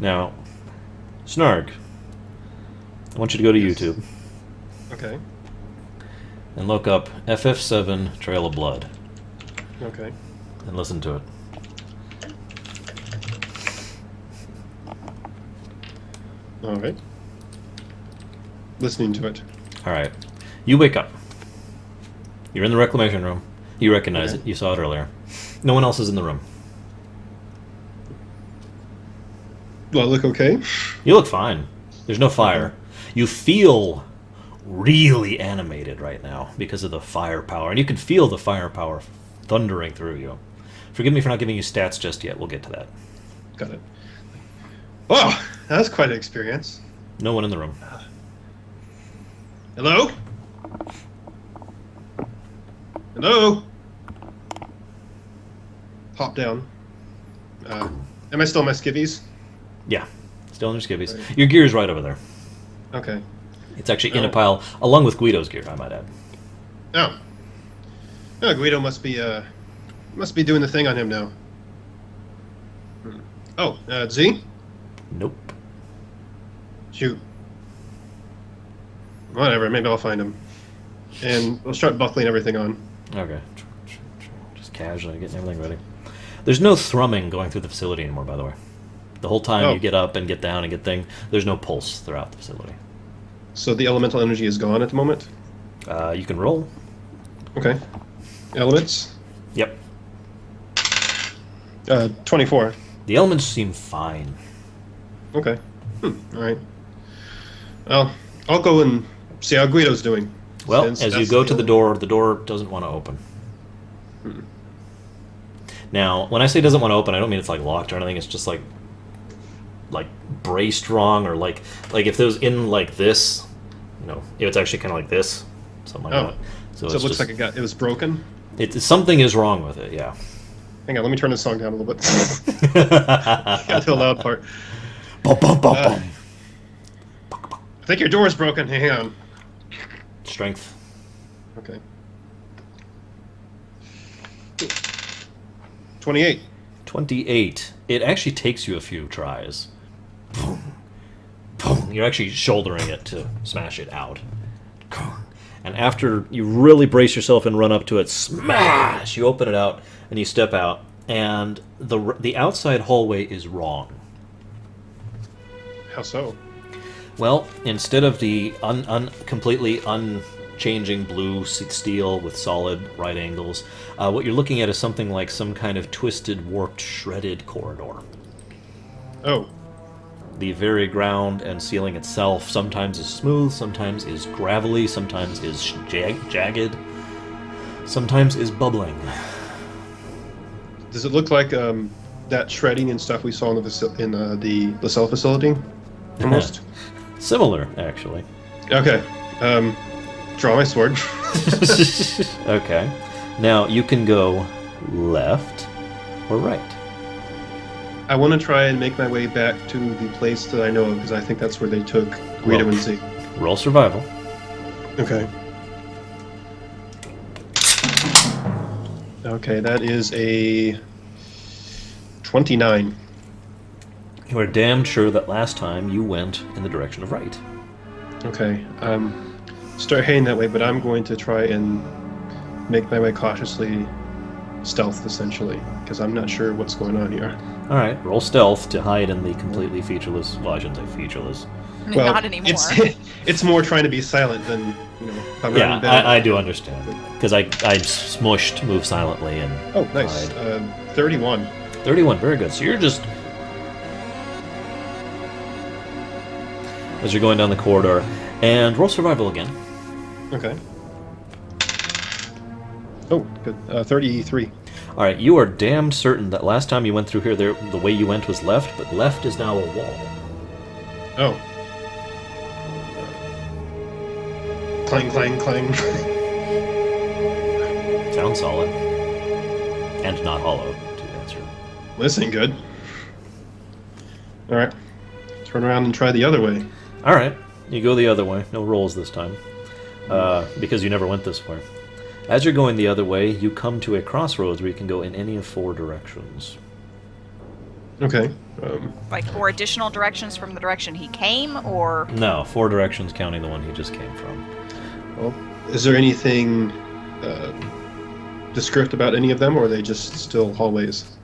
Now, Snarg, I want you to go to Yes. YouTube Okay. and look up FF7 Trail of Blood Okay. and listen to it. All right. Listening to it. All right. You wake up. You're in the reclamation room. You recognize Okay. it. You saw it earlier. No one else is in the room. Do I look okay? You look fine. There's no fire. You feel really animated right now because of the firepower, and you can feel the firepower thundering through you. Forgive me for not giving you stats just yet. We'll get to that. Got it. Oh, that's quite an experience. No one in the room. Hello? Hello? Hop down. Am I still in my skivvies? Yeah. Still in your skivvies. Right. Your gear's right over there. Okay. It's actually in a Oh. pile, along with Guido's gear, I might add. Oh. Oh, Guido must be doing the thing on him now. Oh, Z? Nope. Shoot. Whatever, maybe I'll find him. And we'll start buckling everything on. Okay. Just casually getting everything ready. There's no thrumming going through the facility anymore, by the way. The whole time Oh. you get up and get down and get thing, there's no pulse throughout the facility. So the elemental energy is gone at the moment? You can roll. Okay. Elements? Yep. 24. The elements seem fine. Okay. Alright. Well, I'll go and see how Guido's doing. Well, Since as you that's go to the element- door doesn't want to open. Hmm. Now, when I say doesn't want to open, I don't mean it's like locked or anything. It's just like braced wrong, or like if it was in like this, it's actually kind of like this, something like Oh. that. So it's it looks just, like it was broken? something is wrong with it. Yeah. Hang on, let me turn this song down a little bit. Got to the loud part. Bum, bum, bum, bum. I think your door is broken. Hang on. Strength. Okay. 28. 28. It actually takes you a few tries. Boom. Boom. You're actually shouldering it to smash it out. And after you really brace yourself and run up to it, smash! You open it out and you step out, and the outside hallway is wrong. How so? Well, instead of the completely unchanging blue steel with solid right angles, what you're looking at is something like some kind of twisted, warped, shredded corridor. Oh. The very ground and ceiling itself sometimes is smooth, sometimes is gravelly, sometimes is jagged, sometimes is bubbling. Does it look like that shredding and stuff we saw in the LaSalle facility? Almost? Similar, actually. Okay. Draw my sword. Okay. Now, you can go left or right. I want to try and make my way back to the place that I know of, because I think that's where they took Guido and Z. Roll survival. Okay. Okay, that is a 29. You are damned sure that last time you went in the direction of right. Okay. Start heading that way, but I'm going to try and make my way cautiously, stealth essentially, because I'm not sure what's going on here. Alright, roll stealth to hide in the completely featureless... Well, I shouldn't say featureless. Well, Not anymore. It's more trying to be silent than, if I'm Yeah, running down. I do understand. Because I smushed move silently and Oh, nice. hide. 31. 31, very good. So you're just... As you're going down the corridor. And roll survival again. Okay. Oh, good. 33. Alright, you are damned certain that last time you went through here, the way you went was left, but left is now a wall. Oh. Clang, clang, clang. Sounds solid. And not hollow, to answer. Listen, good. Alright. Turn around and try the other way. Alright, you go the other way. No rolls this time. Because you never went this way. As you're going the other way, you come to a crossroads where you can go in any of 4 directions. Okay. Or additional directions from the direction he came, or... No, 4 directions counting the one he just came from. Well, is there anything descriptive about any of them, or are they just still hallways?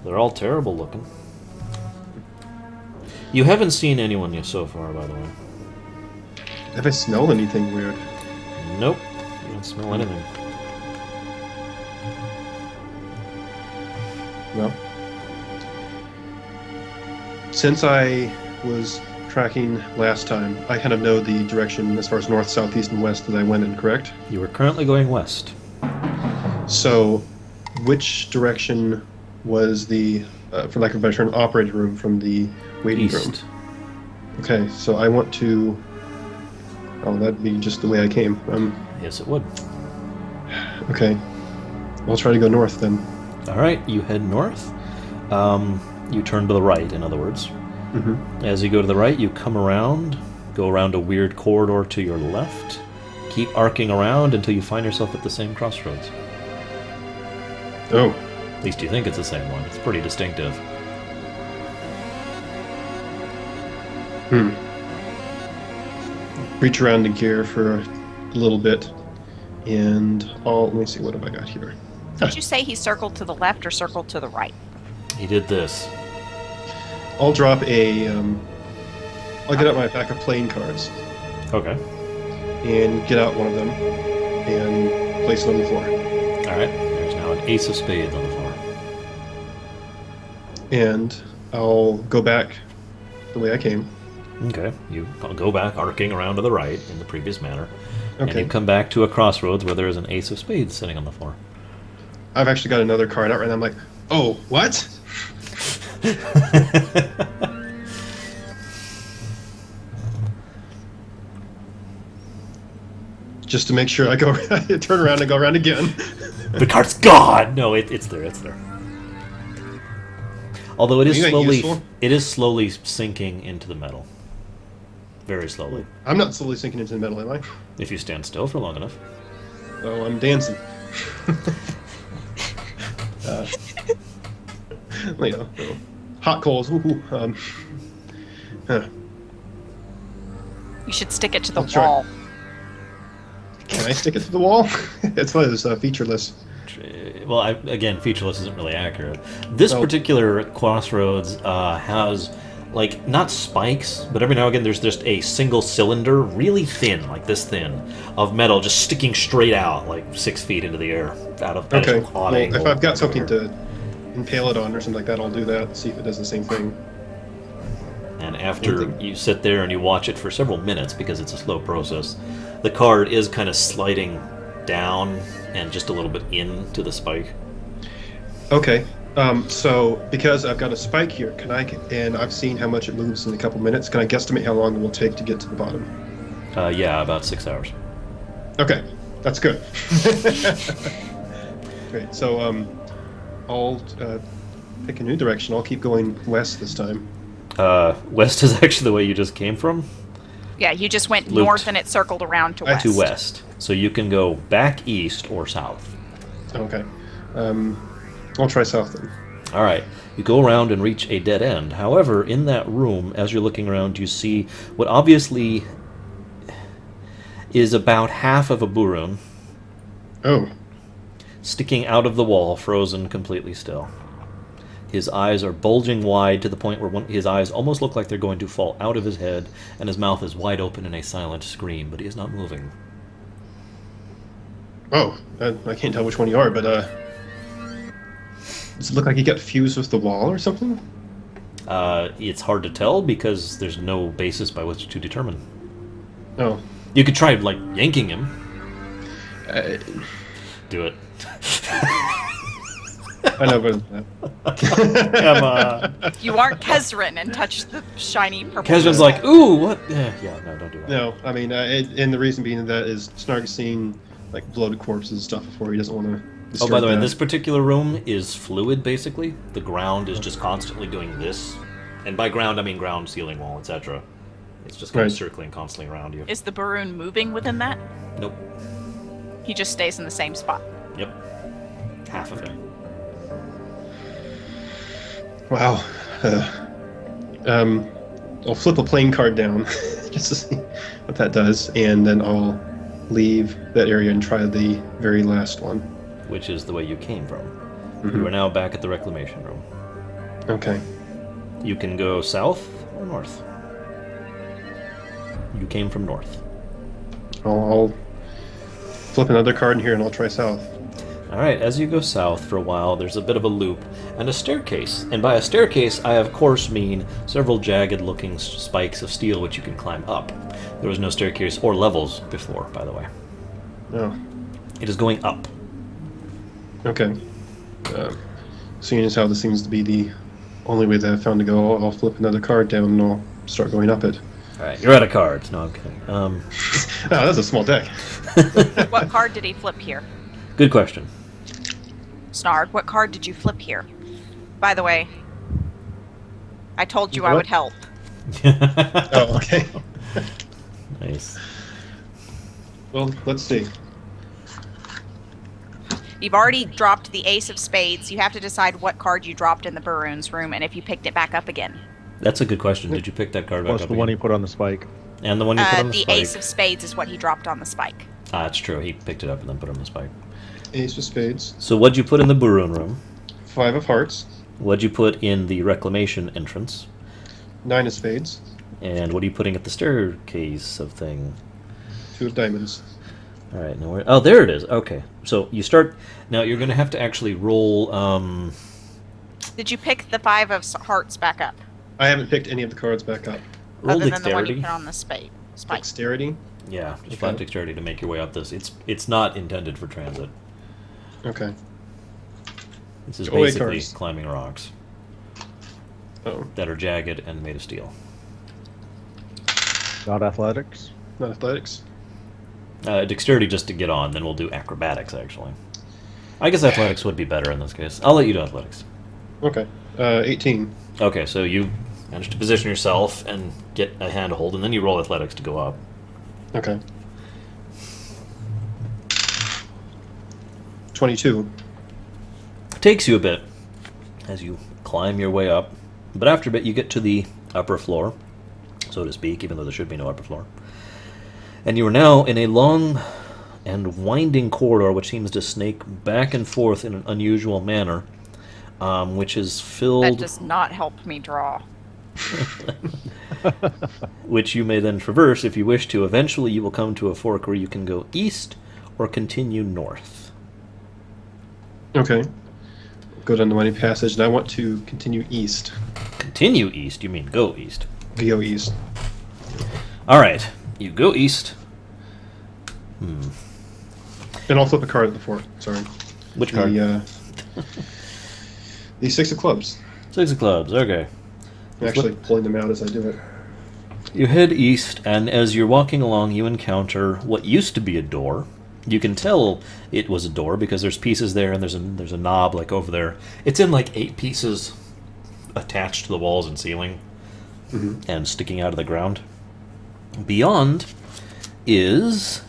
They're all terrible looking. You haven't seen anyone yet so far, by the way. Have I smelled anything weird? Nope. You don't smell anything. Well, since I was tracking last time, I kind of know the direction as far as north, south, east, and west that I went in, correct? You are currently going west. So, which direction was the, for lack of a better term, operating room from the waiting room? East. Okay, so I want to... Oh, that'd be just the way I came. Yes, it would. Okay. I'll try to go north then. Alright, you head north. You turn to the right, in other words. Mm-hmm. As you go to the right, you come around, go around a weird corridor to your left, keep arcing around until you find yourself at the same crossroads. Oh. At least you think it's the same one. It's pretty distinctive. Reach around the gear for a little bit, and let me see, what have I got here? Did you say he circled to the left or circled to the right? He did this. I'll drop a, I'll get out my pack of playing cards, Okay. and get out one of them, and place it on the floor. Alright, there's now an ace of spades on the floor. And I'll go back the way I came. Okay, you go back arcing around to the right in the previous manner. And Okay. you come back to a crossroads where there is an ace of spades sitting on the floor. I've actually got another card out right now. I'm like, oh, what? Just to make sure I go, turn around and go around again. The card's gone! No, it's there, it's there. Although it is Ain't that slowly, useful? it is slowly sinking into the metal. Very slowly. I'm not slowly sinking into the metal, am I? If you stand still for long enough. Oh, I'm dancing. You know, hot coals. Woohoo. You should stick it to the I'll try. wall. Can I stick it to the wall? It's one of those featureless. Well, again, featureless isn't really accurate. This Oh. particular crossroads has, like, not spikes, but every now and again there's just a single cylinder, really thin, like this thin, of metal just sticking straight out, like 6 feet into the air, out of that Okay. odd Well, angle. if I've got something to impale it on or something like that, I'll do that. See if it does the same thing. And after you sit there and you watch it for several minutes, because it's a slow process, the card is kind of sliding down and just a little bit into the spike. Okay. So because I've got a spike here, and I've seen how much it moves in a couple minutes, can I guesstimate how long it will take to get to the bottom? Yeah, about 6 hours. Okay, that's good. Great. So I'll pick a new direction. I'll keep going west this time. West is actually the way you just came from. Yeah, you just went Looped. north and it circled around to west. To west. So you can go back east or south. Okay. I'll try south then. All right. You go around and reach a dead end. However, in that room, as you're looking around, you see what obviously is about half of a burun Oh. sticking out of the wall, frozen completely still. His eyes are bulging wide to the point where his eyes almost look like they're going to fall out of his head, and his mouth is wide open in a silent scream, but he is not moving. Oh, I can't tell which one you are, but does it look like you got fused with the wall or something? It's hard to tell because there's no basis by which to determine. Oh. You could try, like, yanking him. Do it. I know, but Come on. You aren't Kezrin and touch the shiny purple. Kezran's like, ooh, what? Yeah, no, don't do that. no, I mean, and the reason being that is Snark's seen like bloated corpses and stuff before. He doesn't want to. Oh, by the way, this particular room is fluid, basically. The ground is just constantly doing this. And by ground, I mean ground, ceiling, wall, etc. It's just kind of Right. circling constantly around you. Is the Baroon moving within that? Nope. He just stays in the same spot. Yep. Half of him. Wow. I'll flip a playing card down just to see what that does, and then I'll leave that area and try the very last one. Which is the way you came from. Mhm. You are now back at the reclamation room. Okay. You can go south or north. You came from north. I'll flip another card in here and I'll try south. Alright, as you go south for a while, there's a bit of a loop and a staircase. And by a staircase, I of course mean several jagged-looking spikes of steel which you can climb up. There was no staircase or levels before, by the way. Oh, It is going up. okay. Seeing as how this seems to be the only way that I've found to go, I'll flip another card down and I'll start going up it. Alright, you're out of cards. No, I'm kidding. Oh, that's a small deck. What card did he flip here? Good question. Snarg, what card did you flip here? By the way, I told you I What? would help. Oh, okay. Nice. Well, let's see. You've already dropped the ace of spades. You have to decide what card you dropped in the Baroon's room and if you picked it back up again. That's a good question. Did you pick that card back Plus up the one he again? put on the spike. And the one you put on the The spike? ace of spades is what he dropped on the spike. Ah, that's true. He picked it up and then put it on the spike. Ace of spades. So what'd you put in the Baroon room? 5 of hearts. What'd you put in the reclamation entrance? 9 of spades. And what are you putting at the staircase of thing? 2 of diamonds. All right, now oh, there it is. Okay, so you start. Now you're going to have to actually roll. Did you pick the 5 of hearts back up? I haven't picked any of the cards back up. Roll other than the one you dexterity. put on the spike. Dexterity. Yeah, just Okay. flat dexterity to make your way up this. It's not intended for transit. Okay. This is Go away, basically cards. climbing rocks Oh, that are jagged and made of steel. Not athletics. not athletics. Dexterity just to get on. Then we'll do acrobatics. Actually, I guess athletics would be better in this case. I'll let you do athletics. Okay. 18. Okay, so you manage to position yourself and get a handhold, and then you roll athletics to go up. Okay. 22. Takes you a bit as you climb your way up, but after a bit you get to the upper floor, so to speak, even though there should be no upper floor. And you are now in a long and winding corridor which seems to snake back and forth in an unusual manner, which is That filled, does not help me draw. which you may then traverse if you wish to. Eventually you will come to a fork where you can go east or continue north. Okay. Go down the winding passage, and I want to continue east. Continue east? You mean go east? Go east. All right, you go east. And I'll flip a card at the fork. Sorry. Which card? The 6 of clubs. 6 of clubs, okay. I'm actually pulling them out as I do it. You head east, and as you're walking along, you encounter what used to be a door. You can tell it was a door because there's pieces there, and there's a knob like over there. It's in like 8 pieces attached to the walls and ceiling, and sticking out of the ground. Beyond is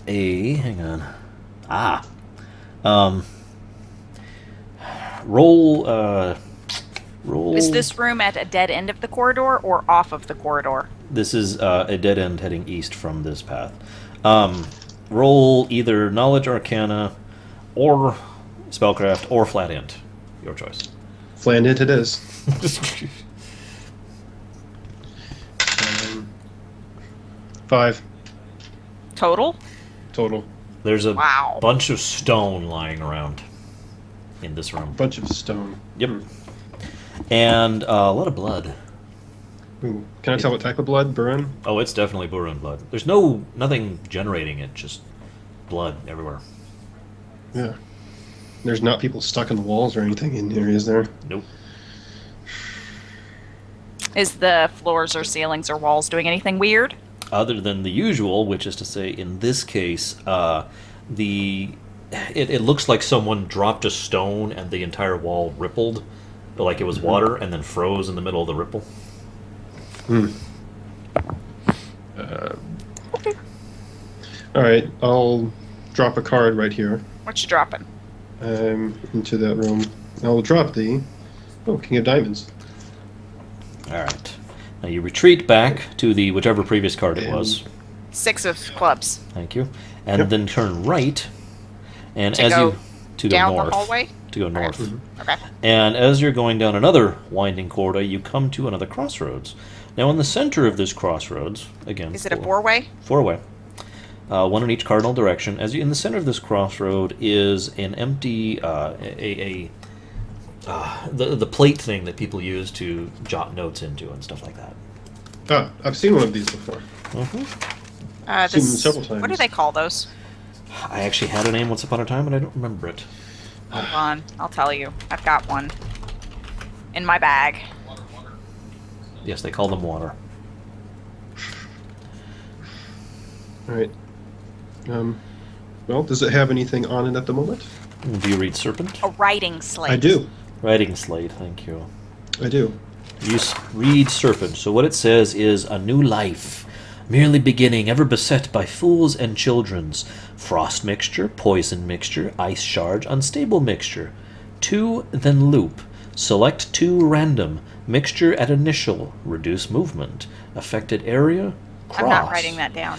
a roll. Is this room at a dead end of the corridor or off of the corridor? This is a dead end heading east from this path. Roll either Knowledge Arcana or Spellcraft or Flat Int. Your choice. Flat Int it is. 5 Total? total. There's a Wow. bunch of stone lying around in this room. Bunch of stone. Yep. And a lot of blood. Ooh. Can I tell what type of blood? Burn? Oh, it's definitely Burun blood. There's nothing generating it, just blood everywhere. Yeah. There's not people stuck in the walls or anything in here, is there? Nope. Is the floors or ceilings or walls doing anything weird? Other than the usual, which is to say, in this case, it looks like someone dropped a stone and the entire wall rippled, like it was water, and then froze in the middle of the ripple. All right, I'll drop a card right here What you dropping? into that room. I'll drop the Oh, King of Diamonds. All right. Now you retreat back to the whichever previous card it was. 6 of clubs. Thank you. And Yep. then turn right. And To as go you to go down north. the hallway? To go north. Okay. And as you're going down another winding corridor, you come to another crossroads. Now, in the center of this crossroads, again, Is it a 4-way? Four-way. One in each cardinal direction. In the center of this crossroad is an empty, the plate thing that people use to jot notes into and stuff like that. Ah, I've seen one of these before. Seen them several times. What do they call those? I actually had a name once upon a time, but I don't remember it. Hold on, I'll tell you. I've got one in my bag. Yes, they call them water. All right. Well, does it have anything on it at the moment? Do you read Serpent? A writing slate. I do. Writing slate, thank you. I do. You read Serpent. So what it says is a new life, merely beginning, ever beset by fools and children's. Frost mixture, poison mixture, ice charge, unstable mixture. 2, then loop. Select 2 random. Mixture at initial. Reduce movement. Affected area. Cross. I'm not writing that down.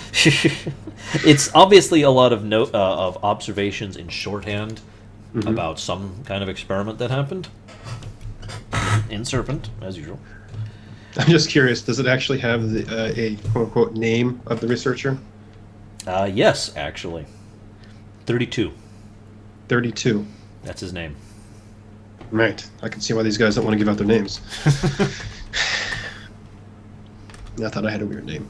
It's obviously a lot of of observations in shorthand about some kind of experiment that happened in Serpent, as usual. I'm just curious, does it actually have a quote-unquote name of the researcher? Yes, actually. 32. 32. That's his name. Right. I can see why these guys don't want to give out their names. I thought I had a weird name.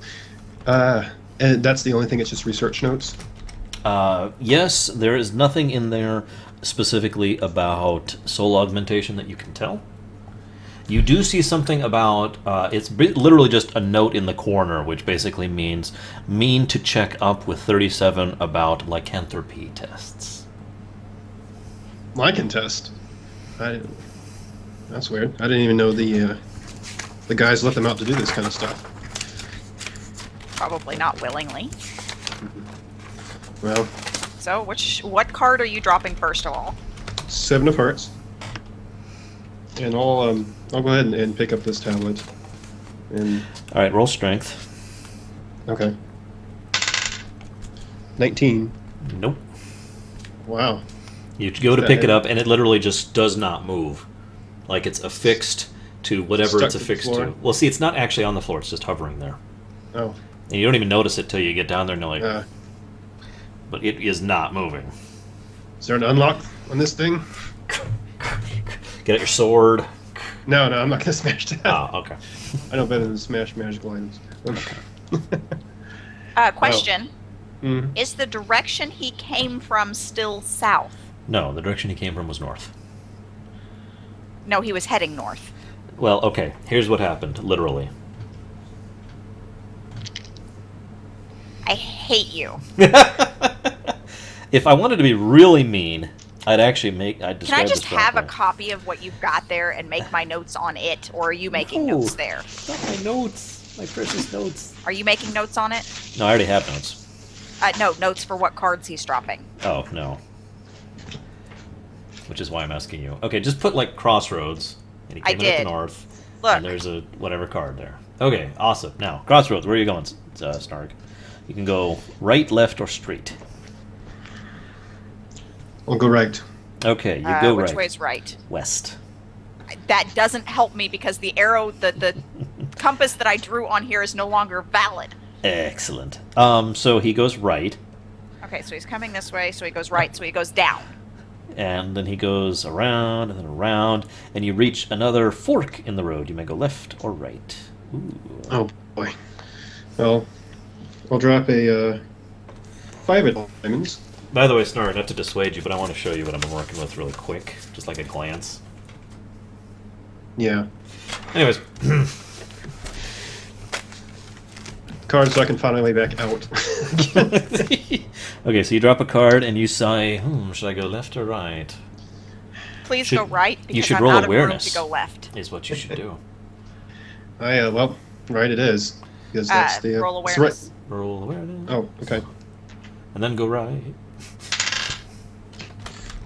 And that's the only thing, it's just research notes? Yes, there is nothing in there specifically about soul augmentation that you can tell. You do see something about, literally just a note in the corner, which basically means mean to check up with 37 about lycanthropy tests. Lycan test? That's weird. I didn't even know the guys let them out to do this kind of stuff. Probably not willingly. Well, So, what card are you dropping first of all? 7 of hearts. And I'll go ahead and pick up this tablet. And All right, roll strength. okay. 19. Nope. Wow. You go to pick it up, and it literally just does not move. Like it's affixed to whatever Stuck it's to the affixed floor? to. Well, see, it's not actually on the floor. It's just hovering there. Oh. And you don't even notice it till you get down there and you're like, but it is not moving. Is there an unlock on this thing? Get out your sword. No, I'm not gonna smash that. Oh, okay. I know better than smash magical items. Question. Mm. Is the direction he came from still south? No, the direction he came from was north. No, he was heading north. Well, okay, here's what happened, literally. I hate you. If I wanted to be really mean, I'd actually Can I describe just this have a properly. copy of what you've got there and make my notes on it, or are you making No. notes there? Not my notes. My precious notes. Are you making notes on it? No, I already have notes. No, notes for what cards he's dropping. Oh, no. Which is why I'm asking you. Okay, just put, like, Crossroads. And he I came in at did. the north. Look. And there's a whatever card there. Okay, awesome. Now, Crossroads, where are you going, Snark? You can go right, left, or straight. I'll go right. Okay, you go Which right. way's right? West. That doesn't help me because the arrow, the compass that I drew on here is no longer valid. Excellent. So he goes right, Okay, so he's coming this way, so he goes right, so he goes down. and then he goes around, and then around, and you reach another fork in the road. You may go left or right. Ooh. Oh boy. Well, I'll drop a 5 of diamonds. By the way, Snark, not to dissuade you, but I want to show you what I'm working with really quick, just like a glance. Yeah. Anyways, Cards so I can find my way back out. okay, so you drop a card and you say, should I go left or right? Please Should- go right you because should I'm roll out awareness. of room to go left. Is what you should do. Well, right it is. Because that's the Roll that's awareness. Roll awareness. Oh, okay. And then go right.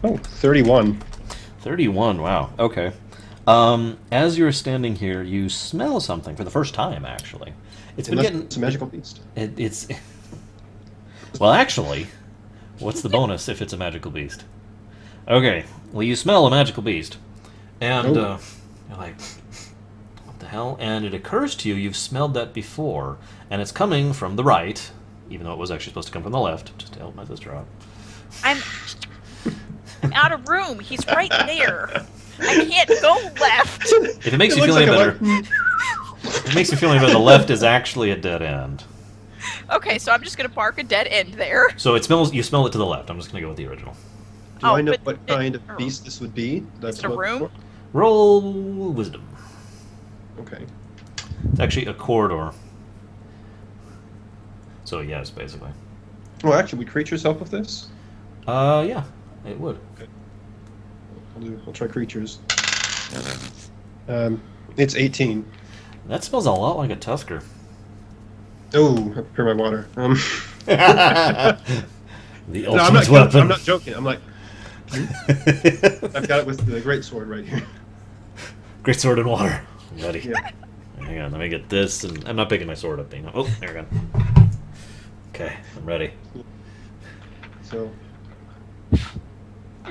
Oh, 31. 31, wow, okay. As you're standing here, you smell something for the first time. Actually, it's been getting. It's a magical beast. It's well, actually, what's the bonus if it's a magical beast? Okay, well, you smell a magical beast, and you're like, what the hell? And it occurs to you you've smelled that before, and it's coming from the right, even though it was actually supposed to come from the left, just to help my sister out. I'm out of room. He's right there. I can't go left. If it makes you feel any better, it makes you feel any better. The left is actually a dead end. Okay, so I'm just gonna mark a dead end there. So it smells. You smell it to the left. I'm just gonna go with the original. Do I know what kind of beast this would be? Is it a room? Roll wisdom. Okay. It's actually a corridor. So yes, basically. Well, actually, would creatures help with this? Yeah, it would. Okay. I'll try creatures. It's 18. That smells a lot like a tusker. Oh, I prepare my water. The No, ultimate weapon. I'm not joking. I'm like, I've got it with the great sword right here. Great sword and water. I'm ready. Yeah. Hang on, let me get this, and I'm not picking my sword up. Oh, there we go. Okay, I'm ready. So, You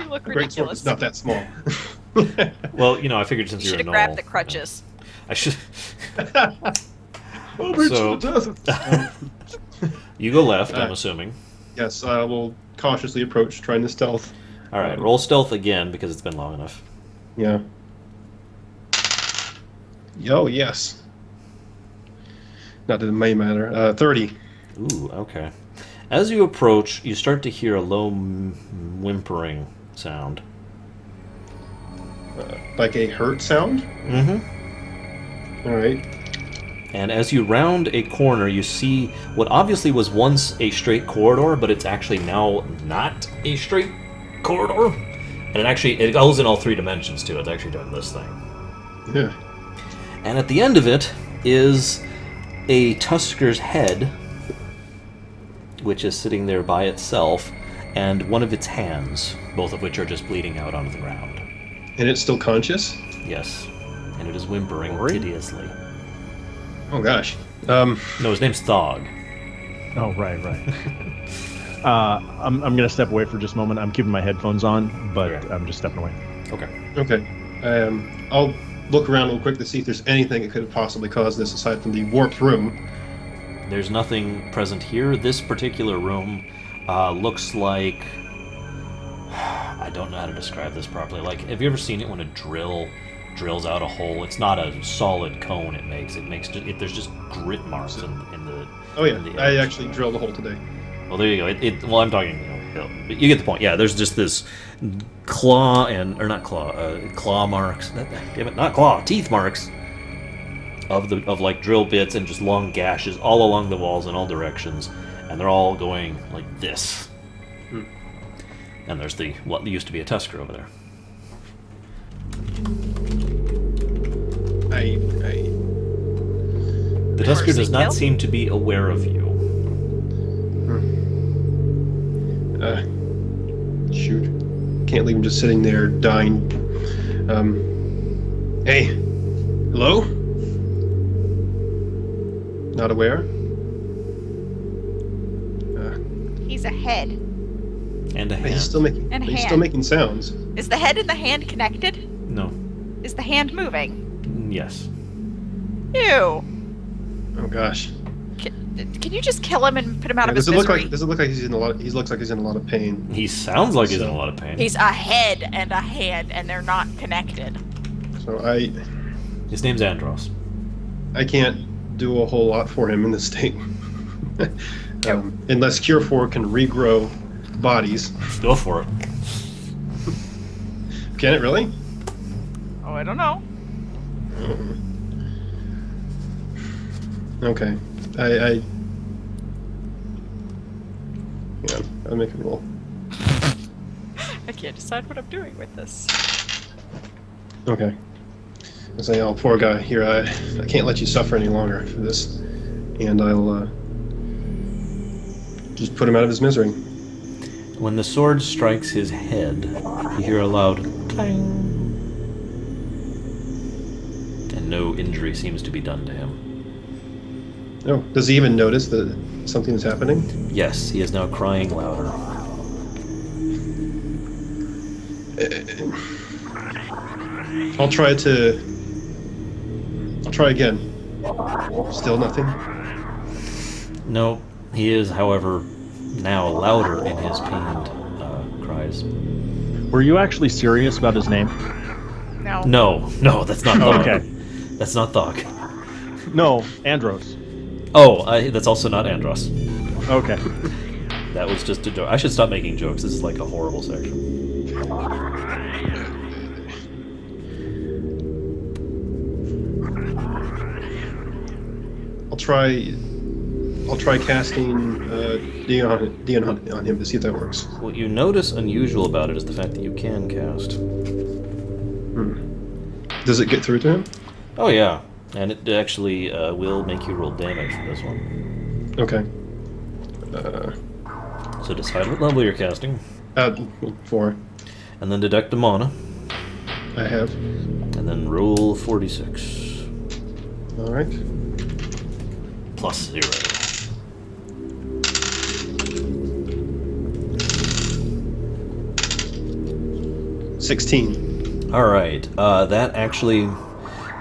look the great sword ridiculous. is not that small. Well, I figured since You you're should a have gnoll, grabbed the crutches. I should. So, You go left, I'm assuming. yes, I will cautiously approach, trying to stealth. All right, roll stealth again because it's been long enough. Yeah. Yo, yes. Not that it may matter. 30. Ooh, okay. As you approach, you start to hear a low whimpering sound. Like a hurt sound? Mm-hmm. All right. And as you round a corner, you see what obviously was once a straight corridor, but it's actually now not a straight corridor. And it goes in all three dimensions, too. It's actually doing this thing. Yeah. And at the end of it is a tusker's head, which is sitting there by itself, and one of its hands, both of which are just bleeding out onto the ground. And it's still conscious? Yes. And it is whimpering hideously. Oh, gosh. No, his name's Thog. Oh, right. I'm going to step away for just a moment. I'm keeping my headphones on, but Okay. I'm just stepping away. Okay. Okay. I'll look around real quick to see if there's anything that could have possibly caused this aside from the warped room. There's nothing present here. This particular room looks like... I don't know how to describe this properly. Like, have you ever seen it when a drill drills out a hole? It's not a solid cone it makes. There's just grit marks in the... Oh, yeah. in the I edge. actually drilled a hole today. Well, there you go. Well, I'm talking, but you get the point. Yeah, there's just this claw marks. Damn it, not claw, teeth marks of like drill bits and just long gashes all along the walls in all directions, and they're all going like this. And there's what used to be a tusker over there. The tusker does not seem to be aware of you. Shoot. Can't leave him just sitting there dying. Hey. Hello? Not aware? He's a head. And a hand. He's still making And a he's hand. still making sounds. Is the head and the hand connected? No. Is the hand moving? Yes. Ew. Oh gosh. Can you just kill him and put him out of his Does it misery? look like he's in a lot? He looks like he's in a lot of pain. He sounds like he's in a lot of pain. He's a head and a hand, and they're not connected. So His name's Andros. I can't do a whole lot for him in this state. Unless Cure 4 can regrow bodies. Go for it. Can it really? Oh, I don't know. Okay. Yeah, I'll make a roll. I can't decide what I'm doing with this. Okay. I say, oh, poor guy. Here, I can't let you suffer any longer for this. And I'll just put him out of his misery. When the sword strikes his head, you hear a loud clang. and no injury seems to be done to him. Oh, does he even notice that something is happening? Yes, he is now crying louder. I'll try again. Still nothing? No, he is, however, now louder in his pained cries. Were you actually serious about his name? No. No, that's not Oh, Thok. okay. That's not Thok. No, Andros. Oh, that's also not Andros. Okay. That was just a joke. I should stop making jokes. This is like a horrible section. I'll try casting Dion on him to see if that works. What you notice unusual about it is the fact that you can cast. Does it get through to him? Oh yeah, and it actually will make you roll damage for this one. Okay. So decide what level you're casting, 4. and then deduct the mana, I have. and then roll 46 All right. plus 0. $16. All right, that actually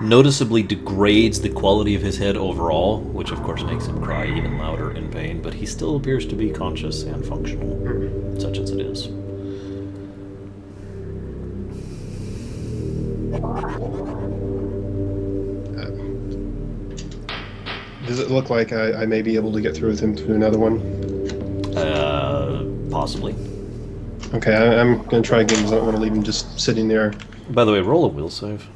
noticeably degrades the quality of his head overall, which of course makes him cry even louder in pain, but he still appears to be conscious and functional, such as it is. Does it look like I may be able to get through with him to another one? Possibly. Okay, I'm going to try again because I don't want to leave him just sitting there. By the way, roll a will save.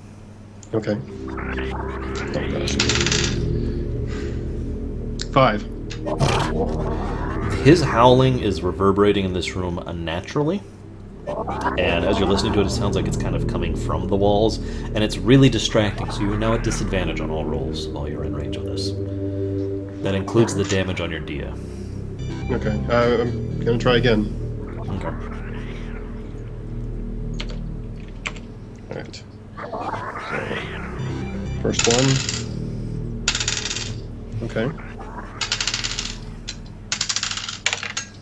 Okay. Oh, gosh. 5. His howling is reverberating in this room unnaturally, and as you're listening to it, it sounds like it's kind of coming from the walls, and it's really distracting, so you're now at disadvantage on all rolls while you're in range of this. That includes the damage on your Dia. Okay, I'm going to try again. Okay. Alright. So, first one. Okay.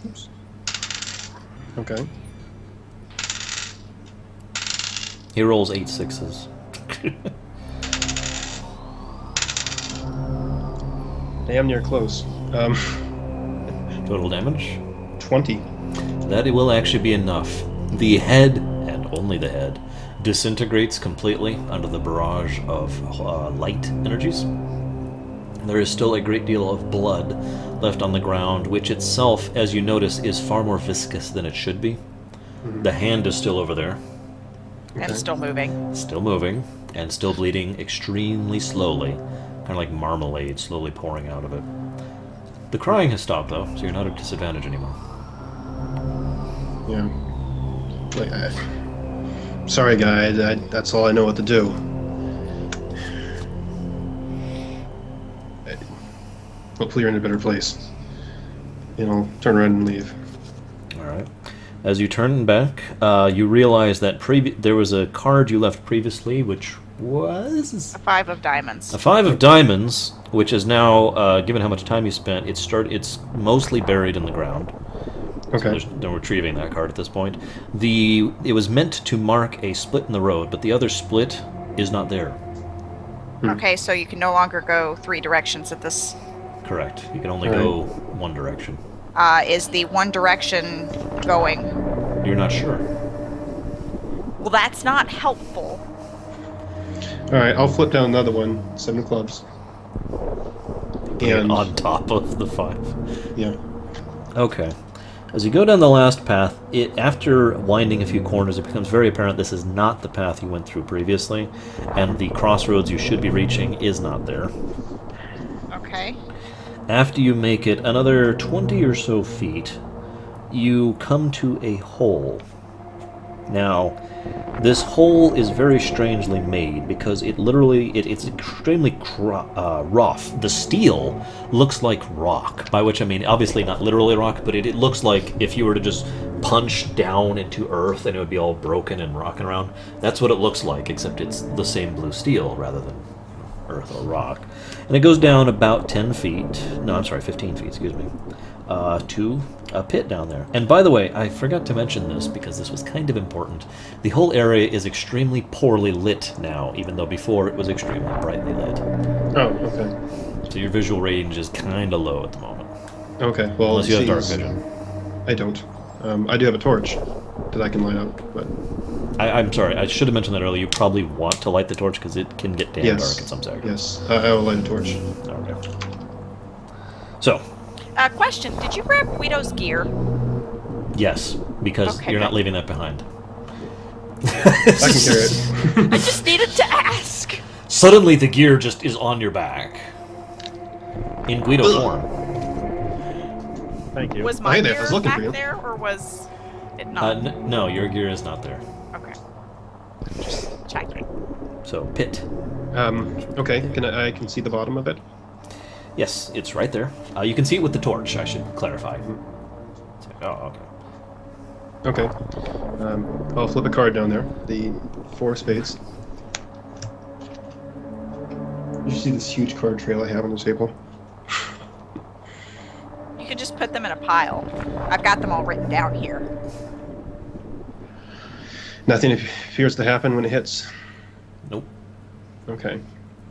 Oops. Okay. He rolls 8 6s. Damn near close. Total damage? 20. That will actually be enough. The head, and only the head, disintegrates completely under the barrage of light energies. There is still a great deal of blood left on the ground, which itself, as you notice, is far more viscous than it should be. The hand is still over there, And still moving. still moving, and still bleeding extremely slowly, kind of like marmalade slowly pouring out of it. The crying has stopped, though, so you're not at disadvantage anymore. Yeah. Like, sorry, guy. That's all I know what to do. Hopefully you're in a better place. And I'll turn around and leave. Alright. As you turn back, you realize that there was a card you left previously, which was A 5 of diamonds. a 5 of diamonds, which is now, given how much time you spent, it's mostly buried in the ground. So Okay. there's no retrieving that card at this point. It was meant to mark a split in the road, but the other split is not there. Okay, so you can no longer go 3 directions at this. Correct. You can only All right. go one direction. Is the one direction going? You're not sure. Well, that's not helpful. Alright, I'll flip down another one. 7 of clubs. And, On top of the 5. yeah. Okay. As you go down the last path, after winding a few corners, it becomes very apparent this is not the path you went through previously, and the crossroads you should be reaching is not there. Okay. After you make it another 20 or so feet, you come to a hole. Now, this hole is very strangely made because it's extremely rough. The steel looks like rock, by which I mean obviously not literally rock, but it looks like if you were to just punch down into earth and it would be all broken and rocking around. That's what it looks like, except it's the same blue steel rather than boulder or rock, and it goes down about 10 feet. No, I'm sorry, 15 feet. Excuse me. To a pit down there. And by the way, I forgot to mention this because this was kind of important. The whole area is extremely poorly lit now, even though before it was extremely brightly lit. Oh, okay. So your visual range is kind of low at the moment. Okay, well, Unless you have dark geez, vision. I don't. I do have a torch that I can light up, but I'm sorry, I should have mentioned that earlier. You probably want to light the torch because it can get damn yes, dark in some seconds. yes, I will light a torch. Okay. So, Question: did you grab Guido's gear? yes, because Okay, you're not good. leaving that behind. I can carry it. I just needed to ask. Suddenly, the gear just is on your back. In Guido form. Thank you. Was my Hey there, I gear was looking for back you. there, or was it not? No, your gear is not there. Okay. Just checking. So, pit. Okay, I can see the bottom of it? Yes, it's right there. You can see it with the torch, I should clarify. Oh, okay. Okay. I'll flip a card down there. The 4 of spades. You see this huge card trail I have on the table? You could just put them in a pile. I've got them all written down here. Nothing appears to happen when it hits. Nope. Okay.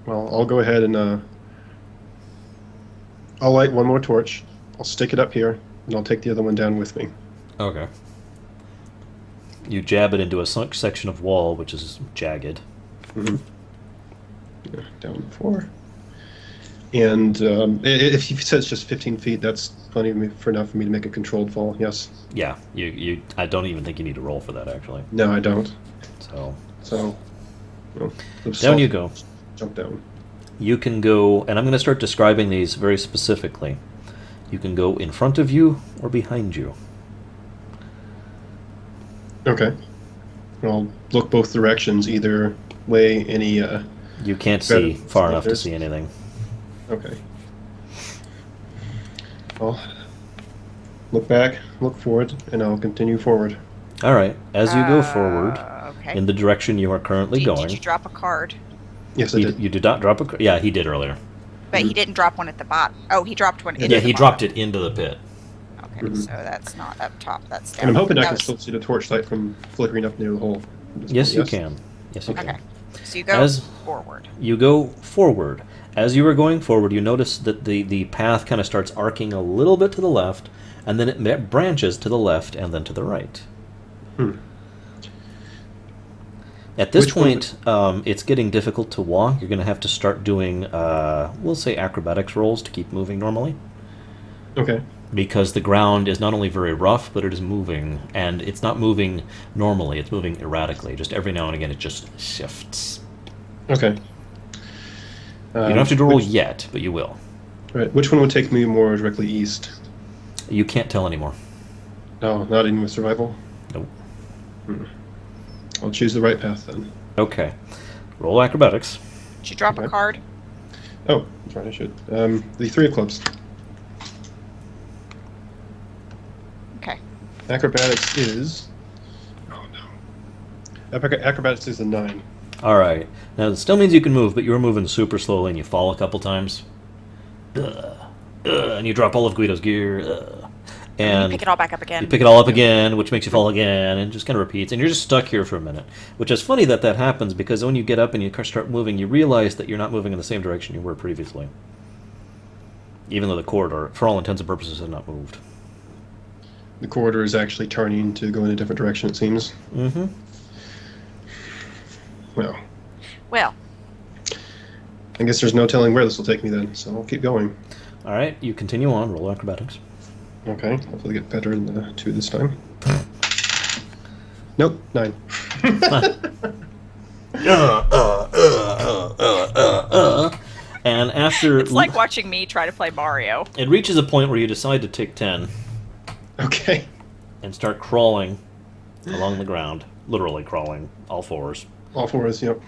Well, I'll go ahead and I'll light one more torch. I'll stick it up here, and I'll take the other one down with me. Okay. You jab it into a sunk section of wall, which is jagged. Mm-hmm. Yeah, down 4. And if you said it's just 15 feet, that's plenty for enough for me to make a controlled fall. Yes. Yeah, I don't even think you need to roll for that, actually. No, I don't. So, Well, down you go. Jump down. You can go, and I'm going to start describing these very specifically. You can go in front of you or behind you. Okay. I'll look both directions, either way. Any. You can't see Better- far enough to there's- see anything. Okay. I'll look back, look forward, and I'll continue forward. All right. As you go forward Okay. in the direction you are currently Did going, you drop a card? Yes, I did. you did not drop a. Yeah, he did earlier. But he didn't drop one at the bottom. Oh, he dropped one into Yeah, the he bottom. dropped it into the pit. Okay, so that's not up top. That's down. And I'm hoping I That can was- still see the torchlight from flickering up near the hole. Yes, you can. Yes, you Okay. can. So you go As- forward. You go forward. As you are going forward, you notice that the path kind of starts arcing a little bit to the left, and then it branches to the left and then to the right. At this Which one point, it's getting difficult to walk. You're going to have to start doing, we'll say, acrobatics rolls to keep moving normally. Okay. Because the ground is not only very rough, but it is moving. And it's not moving normally, it's moving erratically. Just every now and again, it just shifts. Okay. You don't have to roll yet, but you will. Right. Which one would take me more directly east? You can't tell anymore. No, not even with survival. Nope. I'll choose the right path then. Okay. Roll acrobatics. Did you drop a Okay. card? Oh, that's right. I should. The 3 of clubs. Okay. Acrobatics is. Oh no. Acrobatics is a 9. All right. Now, it still means you can move, but you're moving super slowly and you fall a couple times. And you drop all of Guido's gear. And Pick it all back up again. you pick it all up again, which makes you fall again, and it just kind of repeats. And you're just stuck here for a minute. Which is funny that happens, because when you get up and you start moving, you realize that you're not moving in the same direction you were previously. Even though the corridor, for all intents and purposes, has not moved. The corridor is actually turning to go in a different direction, it seems. Mm-hmm. Well, Well, I guess there's no telling where this will take me then, so I'll keep going. All right, you continue on. Roll acrobatics. Okay, hopefully get better than the 2 this time. Nope, 9. And after it's like watching me try to play Mario. it reaches a point where you decide to take 10 Okay. and start crawling along the ground, literally crawling, all fours, All 4s, yep.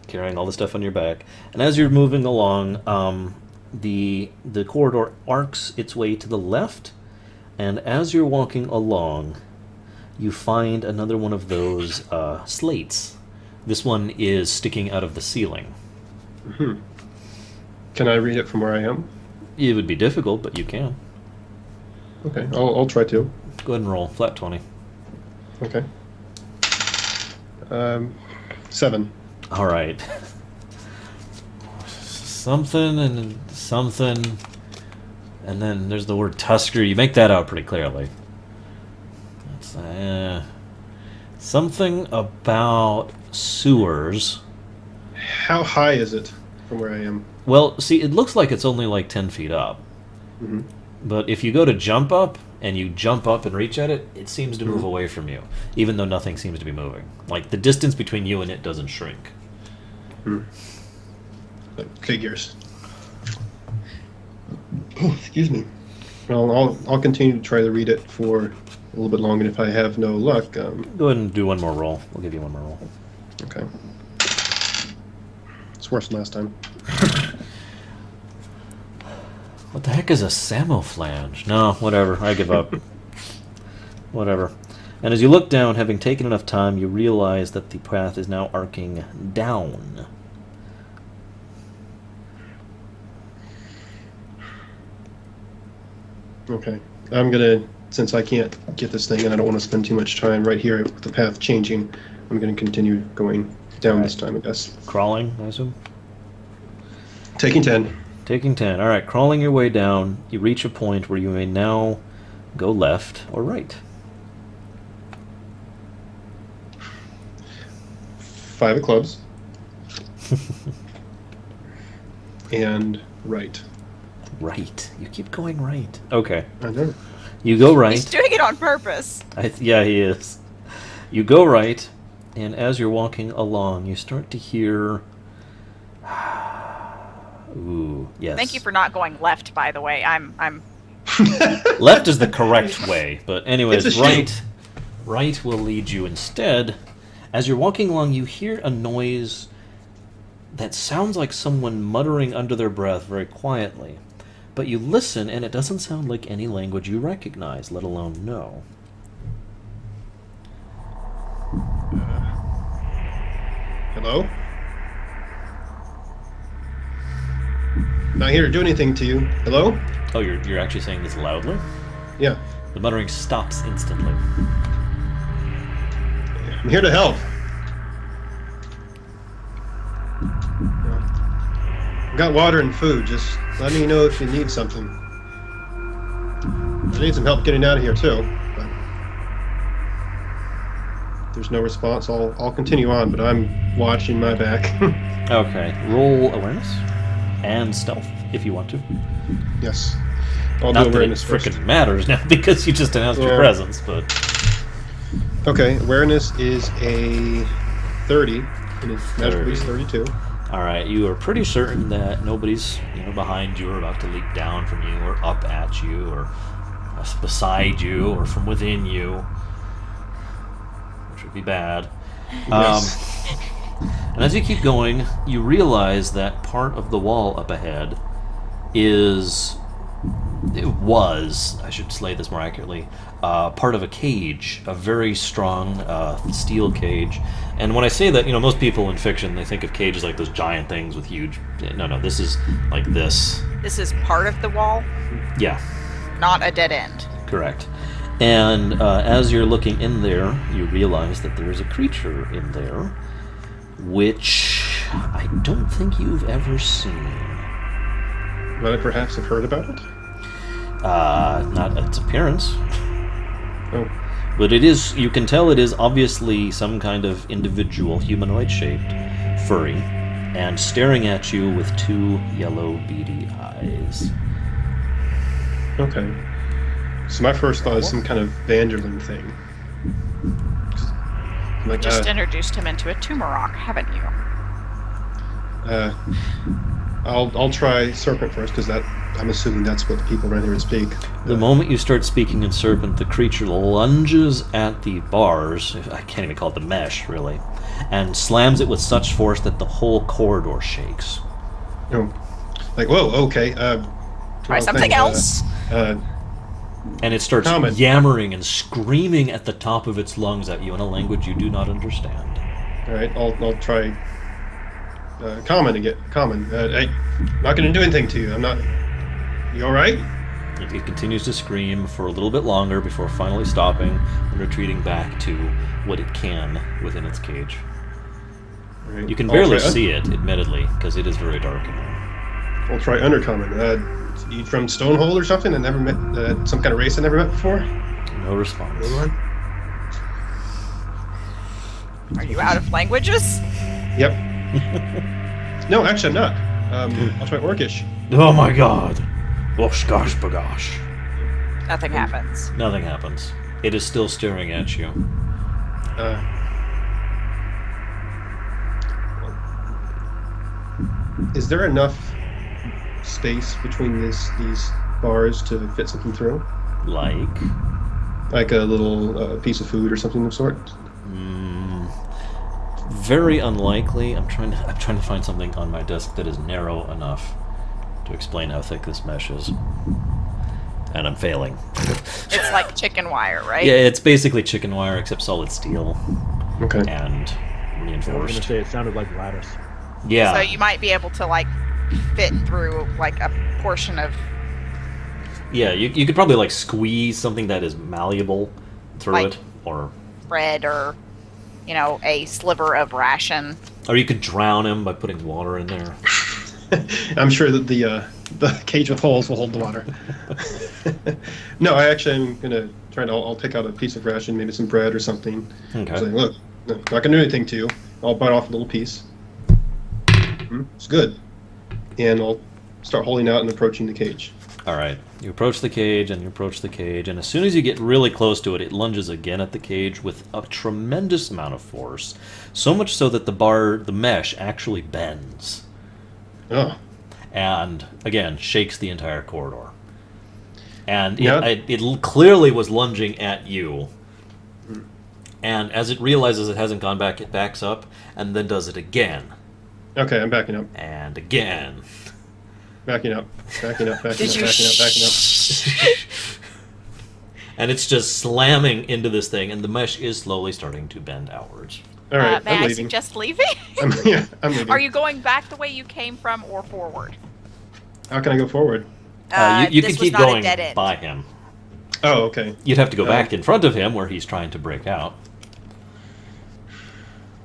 carrying all the stuff on your back. And as you're moving along, the corridor arcs its way to the left, and as you're walking along, you find another one of those slates. This one is sticking out of the ceiling. Can I read it from where I am? It would be difficult, but you can. Okay, I'll try to. Go ahead and roll. Flat 20. Okay. 7. All right. Something and something, and then there's the word tusker. You make that out pretty clearly. That's something about sewers. How high is it from where I am? Well, see, it looks like it's only like 10 feet up. Mm-hmm. But if you go to jump up, and you jump up and reach at it, it seems to move away from you, even though nothing seems to be moving. Like, the distance between you and it doesn't shrink. Like figures. Oh, excuse me. Well, I'll continue to try to read it for a little bit longer. If I have no luck, Go ahead and do one more roll. We'll give you one more roll. Okay. It's worse than last time. What the heck is a samouflage? No, whatever. I give up. Whatever. And as you look down, having taken enough time, you realize that the path is now arcing down. Okay. I'm gonna, since I can't get this thing and I don't want to spend too much time right here with the path changing, I'm gonna continue going down this time, I guess. Crawling, I assume? Taking 10. Taking 10. All right, crawling your way down, you reach a point where you may now go left or right. 5 of clubs. And right. Right. You keep going right. Okay. I know. You go right. He's doing it on purpose. Yeah, he is. You go right, and as you're walking along, you start to hear... Ooh, yes. Thank you for not going left, by the way. I'm Left is the correct way, but anyways, It's a shame. right will lead you instead. As you're walking along, you hear a noise that sounds like someone muttering under their breath very quietly. But you listen, and it doesn't sound like any language you recognize, let alone know. Hello? Not here to do anything to you. Hello? Oh, you're actually saying this loudly? Yeah. The muttering stops instantly. I'm here to help. Got water and food. Just let me know if you need something. I need some help getting out of here too. But if there's no response. I'll continue on, but I'm watching my back. Okay, roll awareness and stealth if you want to. Yes. I'll Not do that it awareness first. frickin' matters now because you just announced your Yeah. presence, but Okay, awareness is a 30, and it's magically 32. all right, you are pretty certain that nobody's behind you or about to leap down from you or up at you or beside you or from within you, which would be bad. Yes. And as you keep going, you realize that part of the wall up ahead I should say this more accurately, part of a cage, a very strong steel cage. And when I say that, most people in fiction, they think of cages like those giant things with huge... No, this is like this. This is part of the wall, Yeah, not a dead end. correct. And as you're looking in there, you realize that there is a creature in there, which I don't think you've ever seen. Might I perhaps have heard about it? Not its appearance. Oh. But you can tell it is obviously some kind of individual, humanoid-shaped, furry, and staring at you with 2 yellow, beady eyes. Okay. So my first thought is some kind of Vanderlyn thing. Like, Just introduced him into a tumor rock, haven't you? I'll try Serpent first, because I'm assuming that's what the people around here would speak. The moment you start speaking in Serpent, the creature lunges at the bars, I can't even call it the mesh, really, and slams it with such force that the whole corridor shakes. Oh. Like, whoa, okay. Try something else. And it starts Common. yammering and screaming at the top of its lungs at you in a language you do not understand. All right, I'll try Common again. Common. Hey, I'm not going to do anything to you. I'm not. You all right? It continues to scream for a little bit longer before finally stopping and retreating back to what it can within its cage. Right. You can I'll barely try see it, admittedly, because it is very dark in there. I'll try undercommon. You from Stonehold or something? I never met some kind of race I never met before. No response. Anyone? Are you out of languages? Yep. No, actually, I'm not. I'll try Orcish. Oh my god! Osh gosh bagosh. Nothing happens. Nothing happens. It is still staring at you. Is there enough space between these bars to fit something through? Like a little piece of food or something of the sort? Very unlikely. I'm trying to find something on my desk that is narrow enough to explain how thick this mesh is. And I'm failing. It's like chicken wire, right? Yeah, it's basically chicken wire except solid steel Okay. and I was going reinforced. to say it sounded like lattice. Yeah. So you might be able to like fit through like a portion of Yeah, you could probably like squeeze something that is malleable through Like- it, or bread or, you know, a sliver of ration. you could drown him by putting water in there. I'm sure that the cage with holes will hold the water. No, I actually am gonna try to. I'll pick out a piece of ration, maybe some bread or something. Okay. Say, look, no, not gonna do anything to you. I'll bite off a little piece. It's good, and I'll start holding out and approaching the cage. All right. You approach the cage, and you approach the cage, and as soon as you get really close to it, it lunges again at the cage with a tremendous amount of force. So much so that the mesh actually bends. Oh, And, again, shakes the entire corridor. And Yeah. it clearly was lunging at you. And as it realizes it hasn't gone back, it backs up, and then does it again. okay, I'm backing up, And again. backing up, backing up, backing Did up, you backing up, backing up. And it's just slamming into this thing, and the mesh is slowly starting to bend outwards. All right, May I'm I leaving. suggest leaving? I'm leaving. Are you going back the way you came from or forward? How can I go forward? You this can was keep not a going dead end. by him. Oh, okay. You'd have to go back in front of him where he's trying to break out.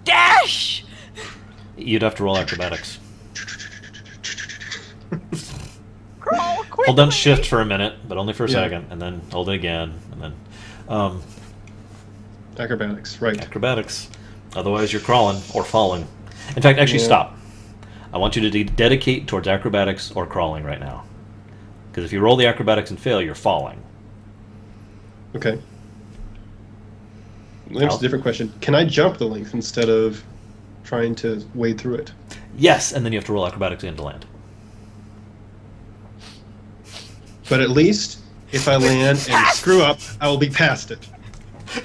Dash! You'd have to roll acrobatics. Crawl quickly! Hold down shift for a minute, but only for a Yeah. second, and then hold it again, and then Acrobatics, right. acrobatics. Otherwise, you're crawling or falling. In fact, actually, Yeah. stop. I want you to dedicate towards acrobatics or crawling right now. Because if you roll the acrobatics and fail, you're falling. Okay. That's a different question. Can I jump the length instead of trying to wade through it? Yes, and then you have to roll acrobatics again to land. But at least if I land and screw up, I will be past it.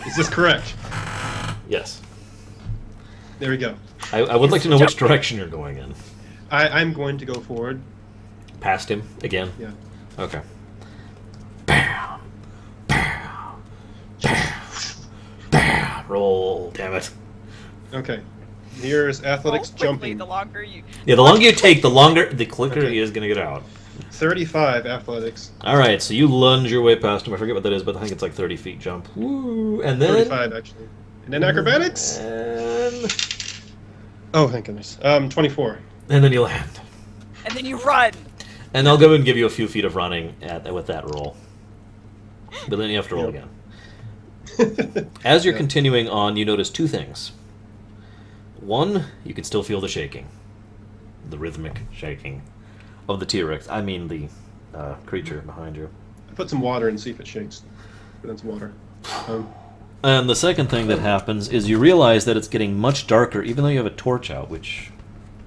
Is this correct? Yes. There we go. I would like to know which direction you're going in. I'm going to go forward. Past him again? Yeah. Okay. Bam! Bam! Bam! Bam! Roll, damn it. Okay. Here's athletics Roll quickly, jumping. the longer you... Yeah, the longer you take, the quicker Okay. he is going to get out. 35 athletics. Alright, so you lunge your way past him. I forget what that is, but I think it's like 30 feet jump. Woo! And then... 35 actually. And then acrobatics. And Oh, thank goodness. 24. then you land. And then you run! And I'll go and give you a few feet of running with that roll. But then you have to roll Yep. again. As you're Yeah. continuing on, you notice two things. One, you can still feel the shaking. The rhythmic shaking of the T-Rex. I mean the creature behind you. I put some water and see if it shakes. Put in some water. And the second thing that happens is you realize that it's getting much darker, even though you have a torch out, which...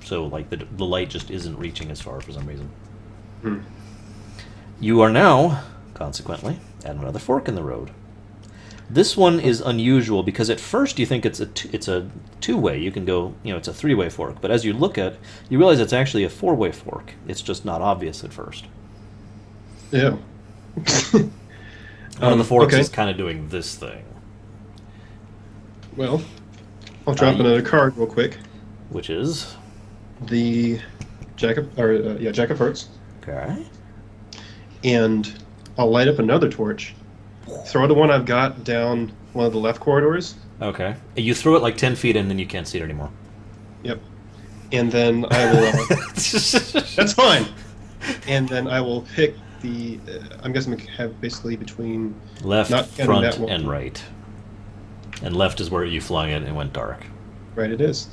So, like, the light just isn't reaching as far for some reason. You are now, consequently, at another fork in the road. This one is unusual because at first you think it's a two-way. You can go, it's a three-way fork. But as you look at, you realize it's actually a four-way fork. It's just not obvious at first. Yeah. One of the forks okay. is kind of doing this thing, Well, I'll drop another card real quick. which is the Jack of Hearts, Okay. and I'll light up another torch. Throw the one I've got down one of the left corridors. Okay. You throw it like 10 feet and then you can't see it anymore. Yep. And then I will. That's fine. And then I will pick the. I'm guessing we have basically between Left, not counting front, that one. and right. And left is where you flung it and went dark. Right, it is.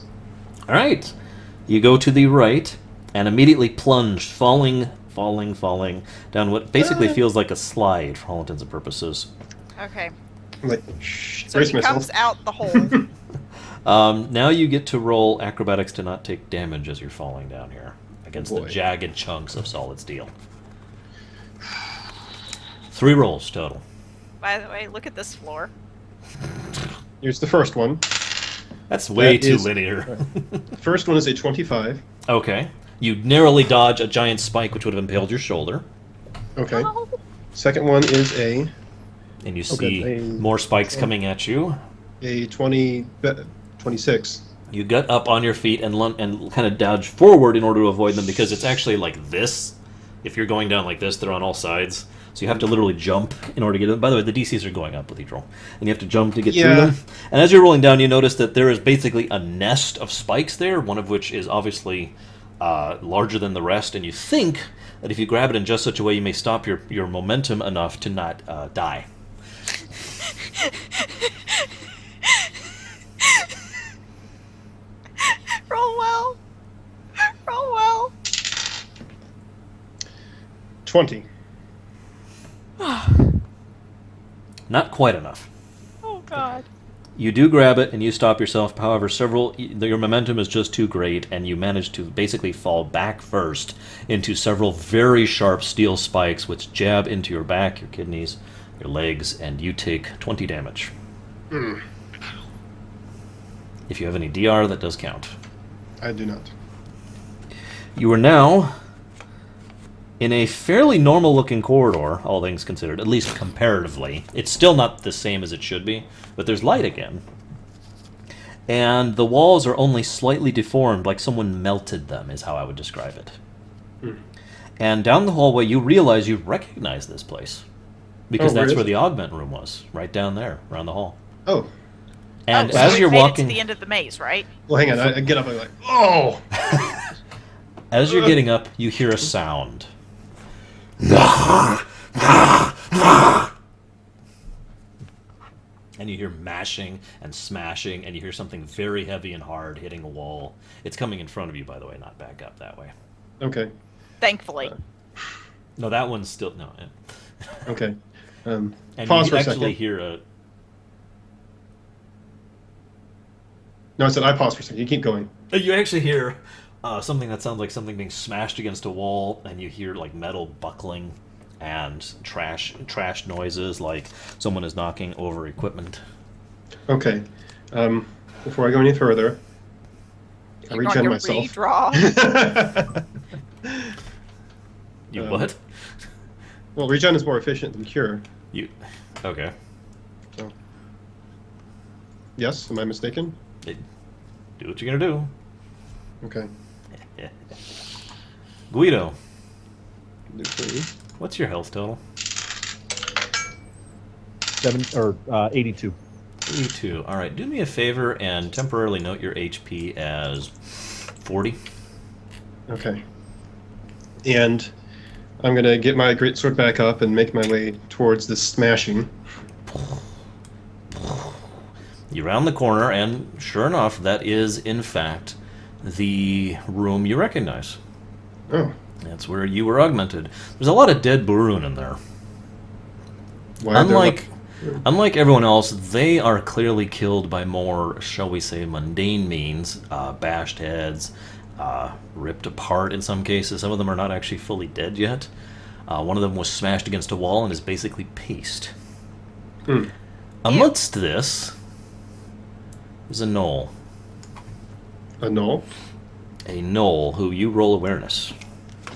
All right. You go to the right and immediately plunge, falling down what basically feels like a slide for all intents and purposes. Okay. I'm like, So brace he myself. comes out the hole. Now you get to roll acrobatics to not take damage as you're falling down here against the Boy. jagged chunks of solid steel. 3 rolls total. By the way, look at this floor. Here's the first one. That's way That too is- linear. First one is a 25. Okay. You narrowly dodge a giant spike which would have impaled your shoulder, Okay. Oh. Second one is a and you Okay, see a- more spikes coming at you. 26. You get up on your feet and kind of dodge forward in order to avoid them because it's actually like this. If you're going down like this, they're on all sides. So you have to literally jump in order to get them. By the way, the DCs are going up with each roll. And you have to jump to get through Yeah. them. And as you're rolling down, you notice that there is basically a nest of spikes there, one of which is obviously larger than the rest. And you think that if you grab it in just such a way, you may stop your momentum enough to not die. Roll well. Roll well. 20. Not quite enough. Oh God. You do grab it and you stop yourself. However, your momentum is just too great, and you manage to basically fall back first into several very sharp steel spikes, which jab into your back, your kidneys, your legs, and you take 20 damage. If you have any DR, that does count. I do not. You are now in a fairly normal-looking corridor, all things considered, at least comparatively. It's still not the same as it should be, but there's light again. And the walls are only slightly deformed, like someone melted them, is how I would describe it. And down the hallway, you realize you recognize this place. Because Oh, that's where where is the augment room was, right down there, around the hall. Oh. And so as we've you're made it walking... to the end of the maze, right? Well, hang on. I get up and I'm like, oh! As you're getting up, you hear a sound. And you hear mashing and smashing, and you hear something very heavy and hard hitting a wall. It's coming in front of you, by the way, not back up that way. Okay. Thankfully. No, that one's still... No. Okay. And Pause you for a actually second. hear a... No, I said I paused for a second. You keep going. You actually hear something that sounds like something being smashed against a wall, and you hear like metal buckling and trash noises, like someone is knocking over equipment. Okay. Before I go any further, I You're regen going to myself. redraw. You what? Well, regen is more efficient than cure. You... Okay. So. Yes, am I mistaken? Do what you're gonna do. Okay. Guido, Do three. what's your health total? 82. 82. All right, do me a favor and temporarily note your HP as 40. Okay. And I'm gonna get my greatsword back up and make my way towards this smashing. You round the corner, and sure enough, that is, in fact, the room you recognize. Oh. That's where you were augmented. There's a lot of dead Burun in there. Why are there Unlike everyone else, they are clearly killed by more, shall we say, mundane means. Bashed heads, ripped apart in some cases. Some of them are not actually fully dead yet. One of them was smashed against a wall and is basically paste. Amongst this is a gnoll. A null? A gnoll who you roll awareness.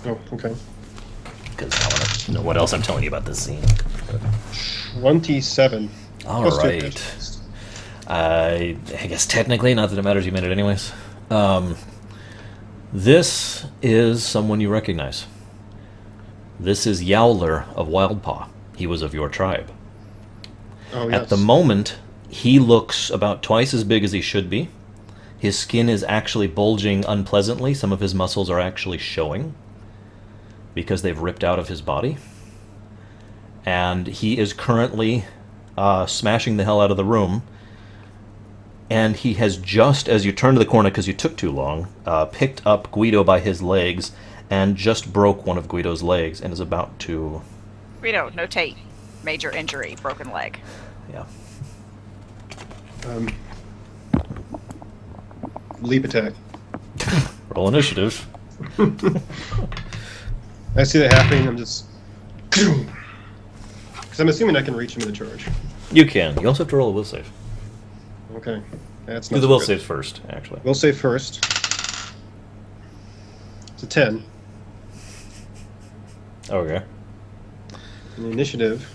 Oh, okay. Because I want to know what else I'm telling you about this scene. 27. All Plus two right. advantages. I guess technically, not that it matters, you made it anyways. This is someone you recognize. This is Yler of Wildpaw. He was of your tribe. Oh, yes. At the moment, he looks about twice as big as he should be. His skin is actually bulging unpleasantly. Some of his muscles are actually showing because they've ripped out of his body. And he is currently smashing the hell out of the room. And he has just, as you turn to the corner because you took too long, picked up Guido by his legs and just broke one of Guido's legs and is about to... Guido, notate. Major injury, broken leg. Yeah. Leap attack. Roll initiative. I see that happening. I'm just... Because I'm assuming I can reach him in a charge. You can. You also have to roll a will save. Okay. That's not Do the so will good. save first, actually. Will save first. It's a 10. Okay. And the initiative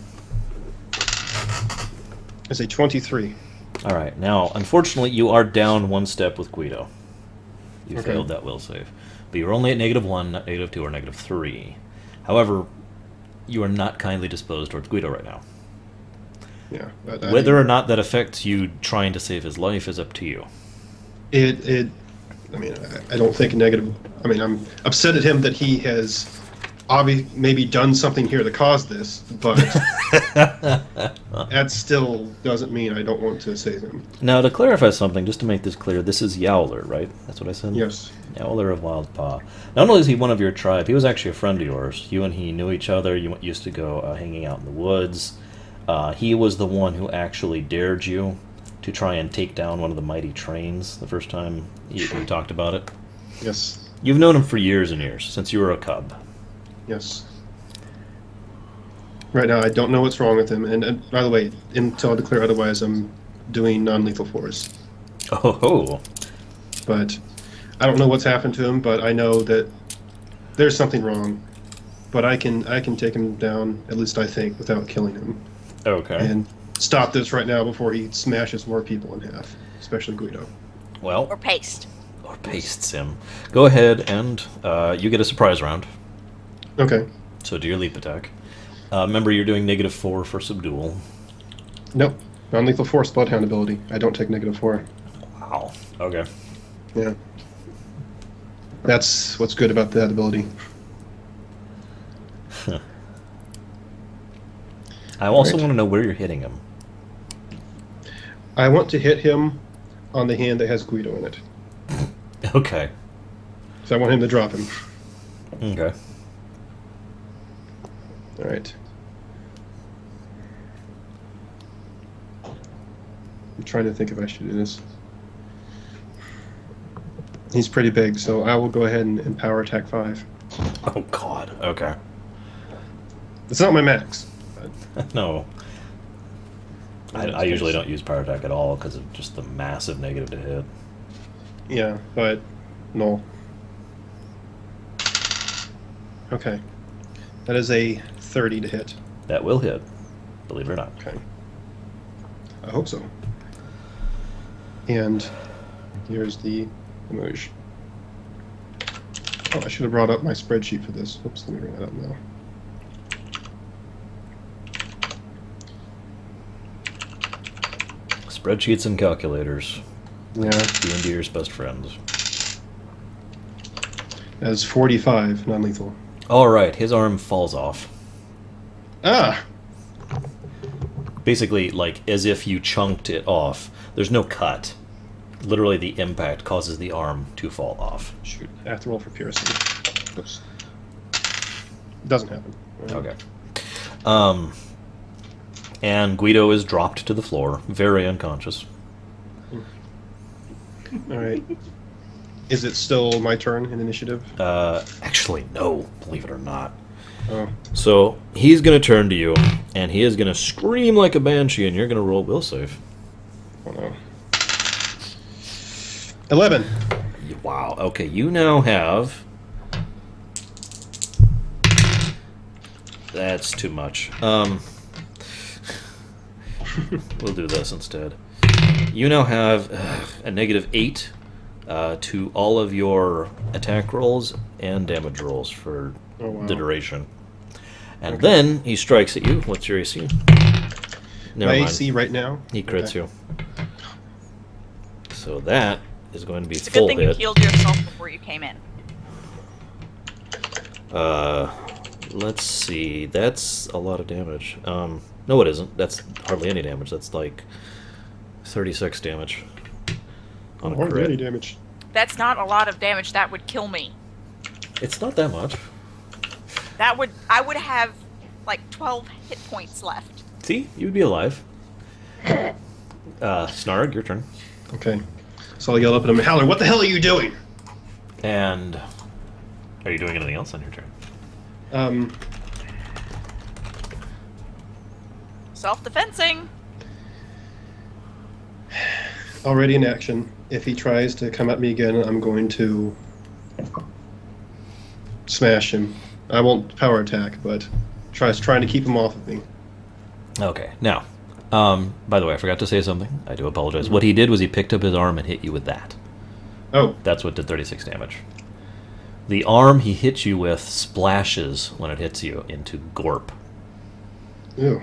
is a 23. All right. Now, unfortunately, you are down one step with Guido. You Okay. failed that will save. But you're only at -1, not -2 or -3. However, you are not kindly disposed towards Guido right now. Yeah. But Whether or not that affects you trying to save his life is up to you. I mean, I don't think negative. I mean, I'm upset at him that he has maybe done something here to cause this, but that still doesn't mean I don't want to save him. Now, to clarify something, just to make this clear, this is Yowler, right? That's what I said? Yes. Yowler of Wildpaw. Not only is he one of your tribe, he was actually a friend of yours. You and he knew each other. You used to go hanging out in the woods. He was the one who actually dared you to try and take down one of the mighty trains the first time you talked about it. Yes. You've known him for years and years, since you were a cub. Yes. Right now, I don't know what's wrong with him, and by the way, until I declare otherwise, I'm doing non-lethal force. Oh ho! But I don't know what's happened to him, but I know that there's something wrong. But I can take him down, at least I think, without killing him. Okay. And stop this right now before he smashes more people in half, especially Guido. Well, Or paste. or pastes him. Go ahead and you get a surprise round. Okay. So do your leap attack. Remember, you're doing -4 for subdual. Nope. Non-lethal force bloodhound ability. I don't take -4. Wow. Okay. Yeah. That's what's good about that ability. I also Right. want to know where you're hitting him. I want to hit him on the hand that has Guido in it. Okay. So I want him to drop him. Okay. All right. I'm trying to think if I should do this. He's pretty big, so I will go ahead and power attack 5. Oh God. Okay. It's not my max. But No. in I this usually case- don't use power attack at all because of just the massive negative to hit. Yeah, but no. Okay. That is a 30 to hit. That will hit, believe it or not. Okay. I hope so. And here's the emoji. Oh, I should have brought up my spreadsheet for this. Oops, let me bring that up now. Spreadsheets and calculators. Yeah, D&Ders best friends. that is 45 non-lethal. All right, his arm falls off. Ah! Basically, like as if you chunked it off. There's no cut. Literally, the impact causes the arm to fall off. Shoot, I have to roll for piercing. Oops. Doesn't happen. Okay. And Guido is dropped to the floor, very unconscious. Alright. Is it still my turn in initiative? Actually, no, believe it or not. Oh. So he's going to turn to you, and he is going to scream like a banshee, and you're going to roll will save. Oh no. 11. Wow. Okay, you now have. That's too much. We'll do this instead. You now have a -8 to all of your attack rolls and damage rolls for Oh, wow. the duration. And Okay. then he strikes at you. What's your AC? Never My mind. AC right now? He crits Okay. you. So that is going to be It's a good full thing you hit. healed yourself before you came in. Let's see. That's a lot of damage. No, it isn't. That's hardly any damage. That's like 36 damage on a Hardly any crit. damage. That's not a lot of damage. That would kill me. It's not that much. I would have like 12 hit points left. See, you'd be alive. Snarg, your turn. Okay. So I'll yell up at him, Howler, what the hell are you doing? And are you doing anything else on your turn? Self-defensing. Already in action. If he tries to come at me again, I'm going to smash him. I won't power attack, but trying to keep him off of me. Okay. Now, by the way, I forgot to say something. I do apologize. What he did was he picked up his arm and hit you with that. Oh, That's what did 36 damage. The arm he hits you with splashes when it hits you into gorp. ew.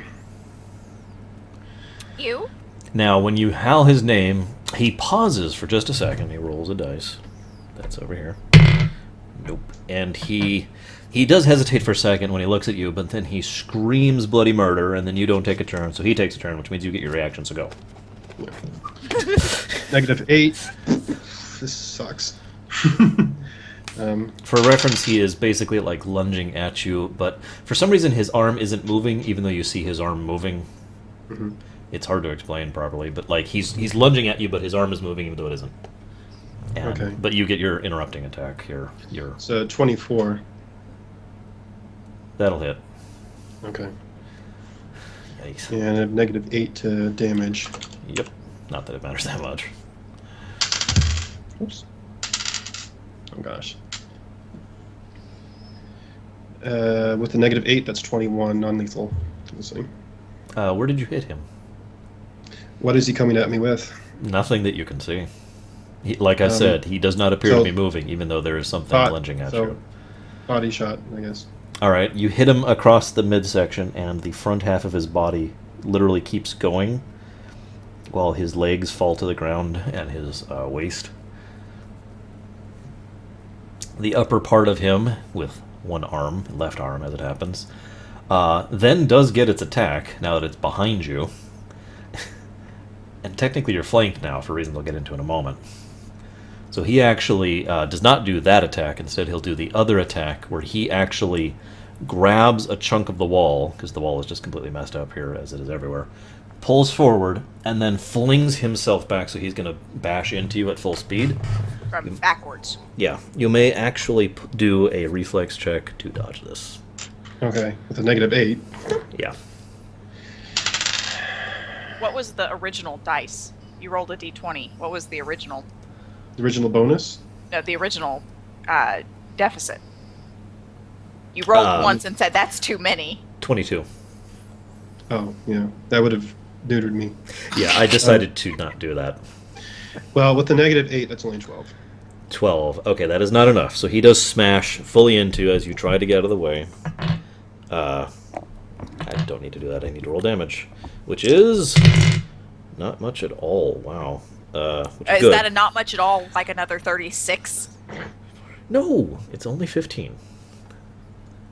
You? Now, when you howl his name, he pauses for just a second. He rolls a dice. That's over here. Nope. And he does hesitate for a second when he looks at you, but then he screams bloody murder, and then you don't take a turn, so he takes a turn, which means you get your reaction, so go. -8. This sucks. For reference, he is basically like lunging at you, but for some reason his arm isn't moving, even though you see his arm moving. Mhm. It's hard to explain properly, but like he's lunging at you, but his arm is moving even though it isn't. And, Okay. But you get your interrupting attack. Your So 24. that'll hit. Okay. Yikes. And I have -8 to damage. Yep. Not that it matters that much. Oops. Oh gosh. With the -8, that's 21 non-lethal. Let's see. Where did you hit him? What is he coming at me with? Nothing that you can see. Like I said, he does not appear to so- be moving, even though there is something Thought- lunging at so- you. Body shot, I guess. All right, you hit him across the midsection, and the front half of his body literally keeps going, while his legs fall to the ground and his waist. The upper part of him, with one arm, left arm as it happens, then does get its attack now that it's behind you. And technically you're flanked now for reasons I'll get into in a moment. So he actually does not do that attack. Instead, he'll do the other attack where he actually grabs a chunk of the wall, because the wall is just completely messed up here as it is everywhere, pulls forward, and then flings himself back, so he's going to bash into you at full speed. From backwards. Yeah, you may actually do a reflex check to dodge this. Okay, with a -8. Yeah. What was the original dice? You rolled a d20. What was the original? The original bonus? No, the original deficit. You rolled once and said that's too many. 22. Oh, yeah. That would have neutered me. Yeah, I decided to not do that. Well, with the -8, that's only 12. 12. Okay, that is not enough. So he does smash fully into as you try to get out of the way. I don't need to do that. I need to roll damage, which is not much at all. Wow. Which is Is good. that a not much at all? Like another 36? No, it's only 15.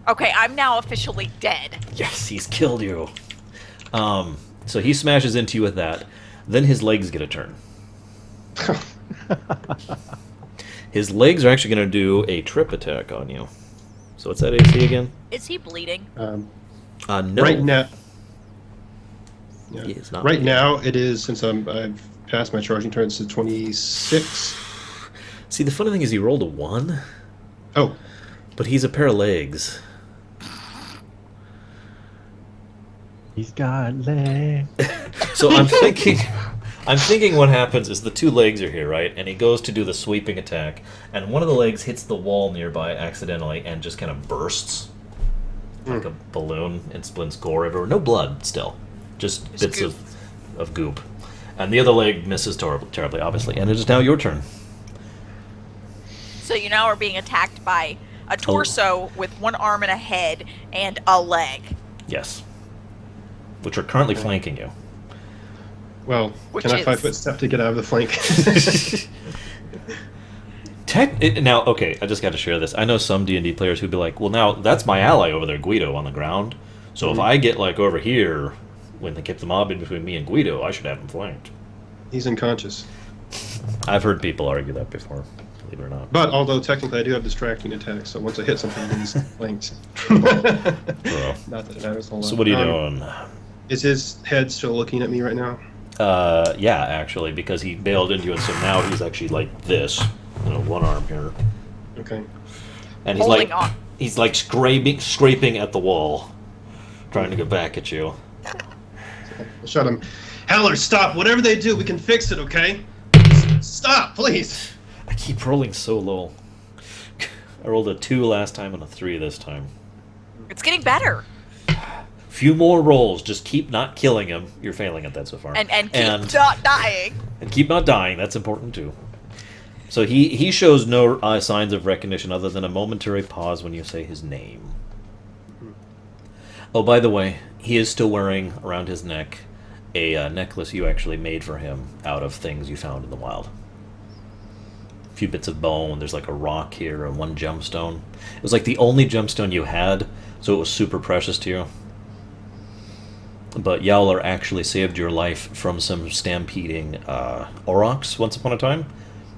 Okay, I'm now officially dead. Yes, he's killed you. So he smashes into you with that. Then his legs get a turn. His legs are actually going to do a trip attack on you. So what's that AC again? Is he bleeding? No. Right now. Yeah. He is not Right bleeding. now, it is, since I've passed my charging turn, it's a 26. See, the funny thing is he rolled a 1, Oh, but he's a pair of legs. He's got legs. So I'm thinking what happens is the two legs are here, right? And he goes to do the sweeping attack, and one of the legs hits the wall nearby accidentally and just kind of bursts like a balloon and splints gore everywhere. No blood still, just bits goop. of goop. And the other leg misses terribly, obviously. And it is now your turn. So you now are being attacked by a torso with one arm and a head and a leg. Yes. Which are currently flanking you. Well, Which can I is- 5-foot step to get out of the flank? Now, okay, I just got to share this. I know some D&D players who'd be like, well, now, that's my ally over there, Guido, on the ground. So if I get, like, over here, when they keep the mob in between me and Guido, I should have him flanked. He's unconscious. I've heard people argue that before, believe it or not. But although technically I do have distracting attacks, so once I hit something, he's flanked. Bro. Not that it matters a whole lot. So what are you doing? Is his head still looking at me right now? Yeah, actually, because he bailed into it, so now he's actually like this. One arm here. Okay. And he's Holding like, on. he's like scraping at the wall, trying to get back at you. I'll shut him. Heller, stop! Whatever they do, we can fix it, okay? Stop, please! I keep rolling so low. I rolled a 2 last time and a 3 this time. It's getting better. Few more rolls. Just keep not killing him. You're failing at that so far. And keep not dying. And keep not dying. That's important too. So he shows no signs of recognition other than a momentary pause when you say his name. Oh, by the way, he is still wearing around his neck a necklace you actually made for him out of things you found in the wild. A few bits of bone. There's like a rock here and one gemstone. It was like the only gemstone you had, so it was super precious to you. But Yler actually saved your life from some stampeding aurochs once upon a time,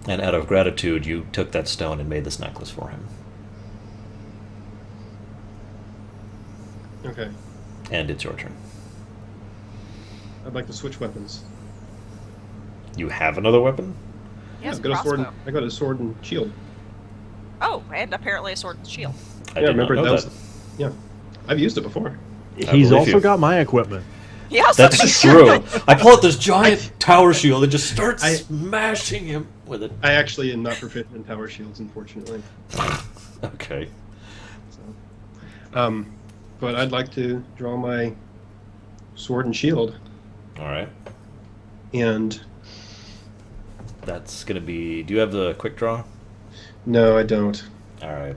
and out of gratitude, you took that stone and made this necklace for him. Okay. And it's your turn. I'd like to switch weapons. You have another weapon? He has I've got a sword. crossbow. I got a sword and shield. Oh, and apparently a sword and shield. I did not know that. Yeah, I've used it before. He's believe also you. got my equipment. He also That's true. I pull out this giant tower shield and just start smashing him with it. I actually am not proficient in power shields, unfortunately. Okay. So, but I'd like to draw my sword and shield, All right. and That's going to be... Do you have the quick draw? no, I don't. All right.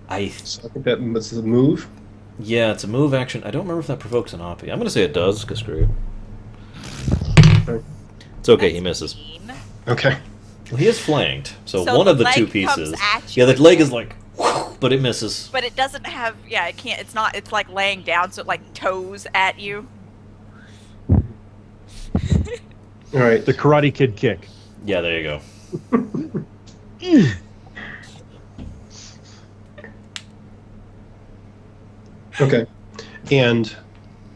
So I think that's the move. Yeah, it's a move action. I don't remember if that provokes an OP. I'm going to say it does, because screw you. Okay. It's okay, he misses. Okay. Well, he is flanked, so So one of the the two leg comes pieces. at Yeah, you the leg is like, but it misses. But it doesn't have, yeah, it can't, it's not, it's like laying down, so it like toes at you. All right. The Karate Kid kick. Yeah, there you go. Okay. And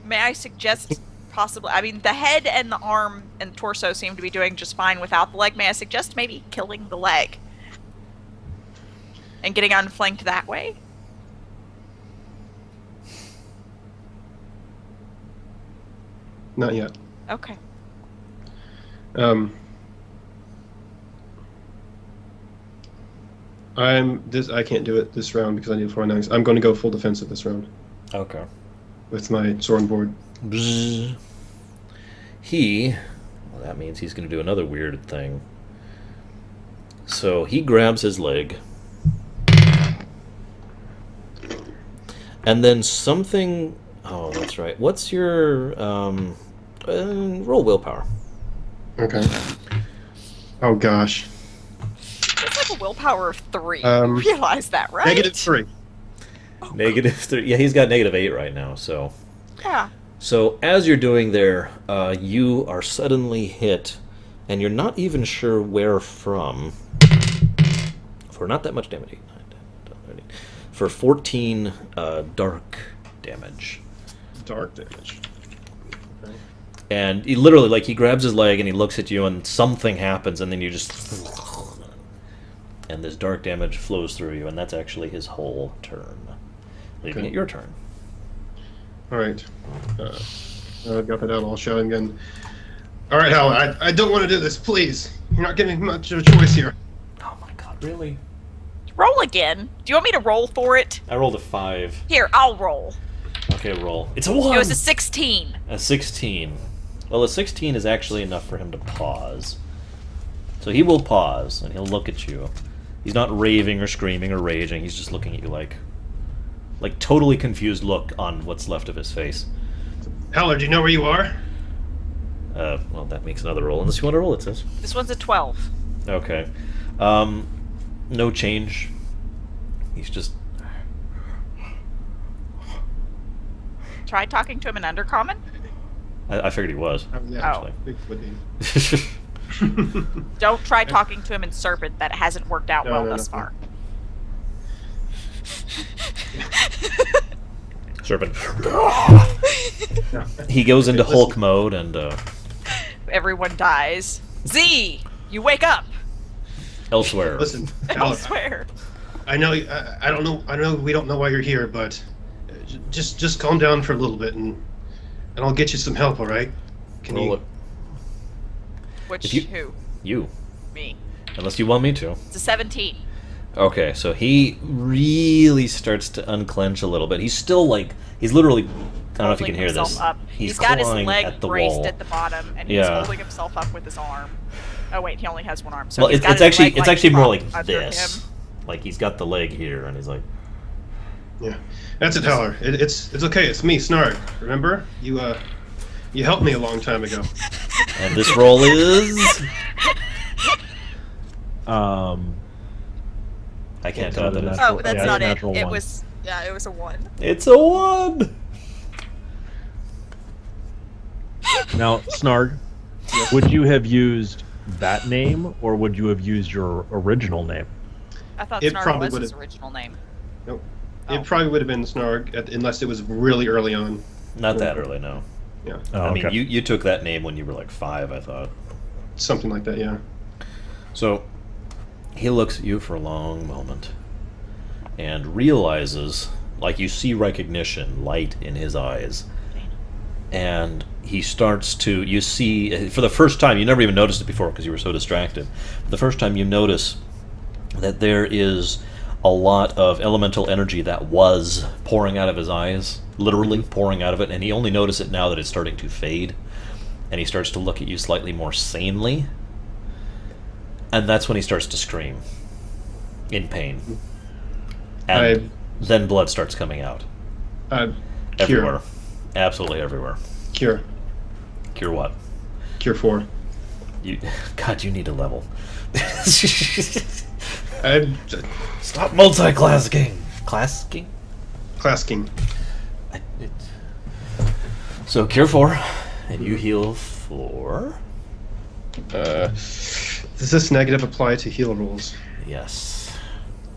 May I suggest possibly, I mean, the head and the arm and torso seem to be doing just fine without the leg. May I suggest maybe killing the leg? And getting unflanked that way? not yet. Okay. I can't do it this round because I need 4 knives. I'm going to go full defensive this round Okay. with my sword and board. Bzzz. Well, that means he's going to do another weird thing. So he grabs his leg. And then something... Oh, that's right. What's your... roll willpower. Okay. Oh gosh. It's like a willpower of 3. Um, You realize that, right? -3. -3. Yeah, he's got -8 right now, so... Yeah. So as you're doing there, you are suddenly hit, and you're not even sure where from, for not that much damage. For 14 dark damage. Dark damage. Okay. And he literally, like, he grabs his leg and he looks at you and something happens and then you just... And this dark damage flows through you, and that's actually his whole turn. Leaving it your turn. All right. I've got that out. I'll show him again. All right, Hal. I don't want to do this. Please. You're not giving me much of a choice here. Oh my god, really? Roll again. Do you want me to roll for it? I rolled a 5. Here, I'll roll. Okay, roll. It's a 1! It was a 16. A 16. Well, a 16 is actually enough for him to pause. So he will pause, and he'll look at you. He's not raving or screaming or raging. He's just looking at you like totally confused look on what's left of his face. Yler, do you know where you are? Well, that makes another roll. Unless you want to roll it, says. This one's a 12. Okay. No change. He's just... Try talking to him in Undercommon? I figured he was. Yeah, Oh. actually. Would be. Don't try talking to him in Serpent. That hasn't worked out well thus far. Serpent. He goes into Hulk mode and... Everyone dies. Z! You wake up! elsewhere. Listen, Elsewhere. I know. I don't know. I know we don't know why you're here, but just calm down for a little bit, and I'll get you some help. All right? Can Roll you? it. Which, You. Me. Unless you want me to. It's a 17. Okay, so he really starts to unclench a little bit. He's still like, he's literally, I don't know if you can Holding hear this. himself up. He's got his clawing leg at the braced wall. at the bottom, and he's Yeah. holding himself up with his arm. Oh wait, he only has one arm. So Well, he's it's got his actually leg, it's actually more propped like under this. him. Like he's got the leg here, and he's like, Yeah, that's it, Yler. It's okay. It's me, Snark. Remember, you helped me a long time ago. and this roll is. I can't tell what that is. Oh, that's Yeah, not it. natural It one. was it was a 1. It's a 1. Now, Snarg, would you have used that name, or would you have used your original name? I thought It Snarl probably was his would've- original name. Nope. Oh. It probably would have been Snarg unless it was really early on. Not that early, no. Yeah, Oh, I mean, okay. you took that name when you were like 5, I thought. something like that. Yeah. So he looks at you for a long moment and realizes, like you see recognition, light in his eyes. And he starts to, you see, for the first time, you never even noticed it before because you were so distracted. For the first time, you notice that there is a lot of elemental energy that was pouring out of his eyes, literally pouring out of it, and he only noticed it now that it's starting to fade. And he starts to look at you slightly more sanely. And that's when he starts to scream in pain. And then blood starts coming out. Cure. Everywhere. Absolutely everywhere. Cure. Cure what? Cure 4. You, God, you need a level. I Stop multi-classing. Classing? Class King. So cure 4, and you heal 4. Does this negative apply to heal rules? Yes.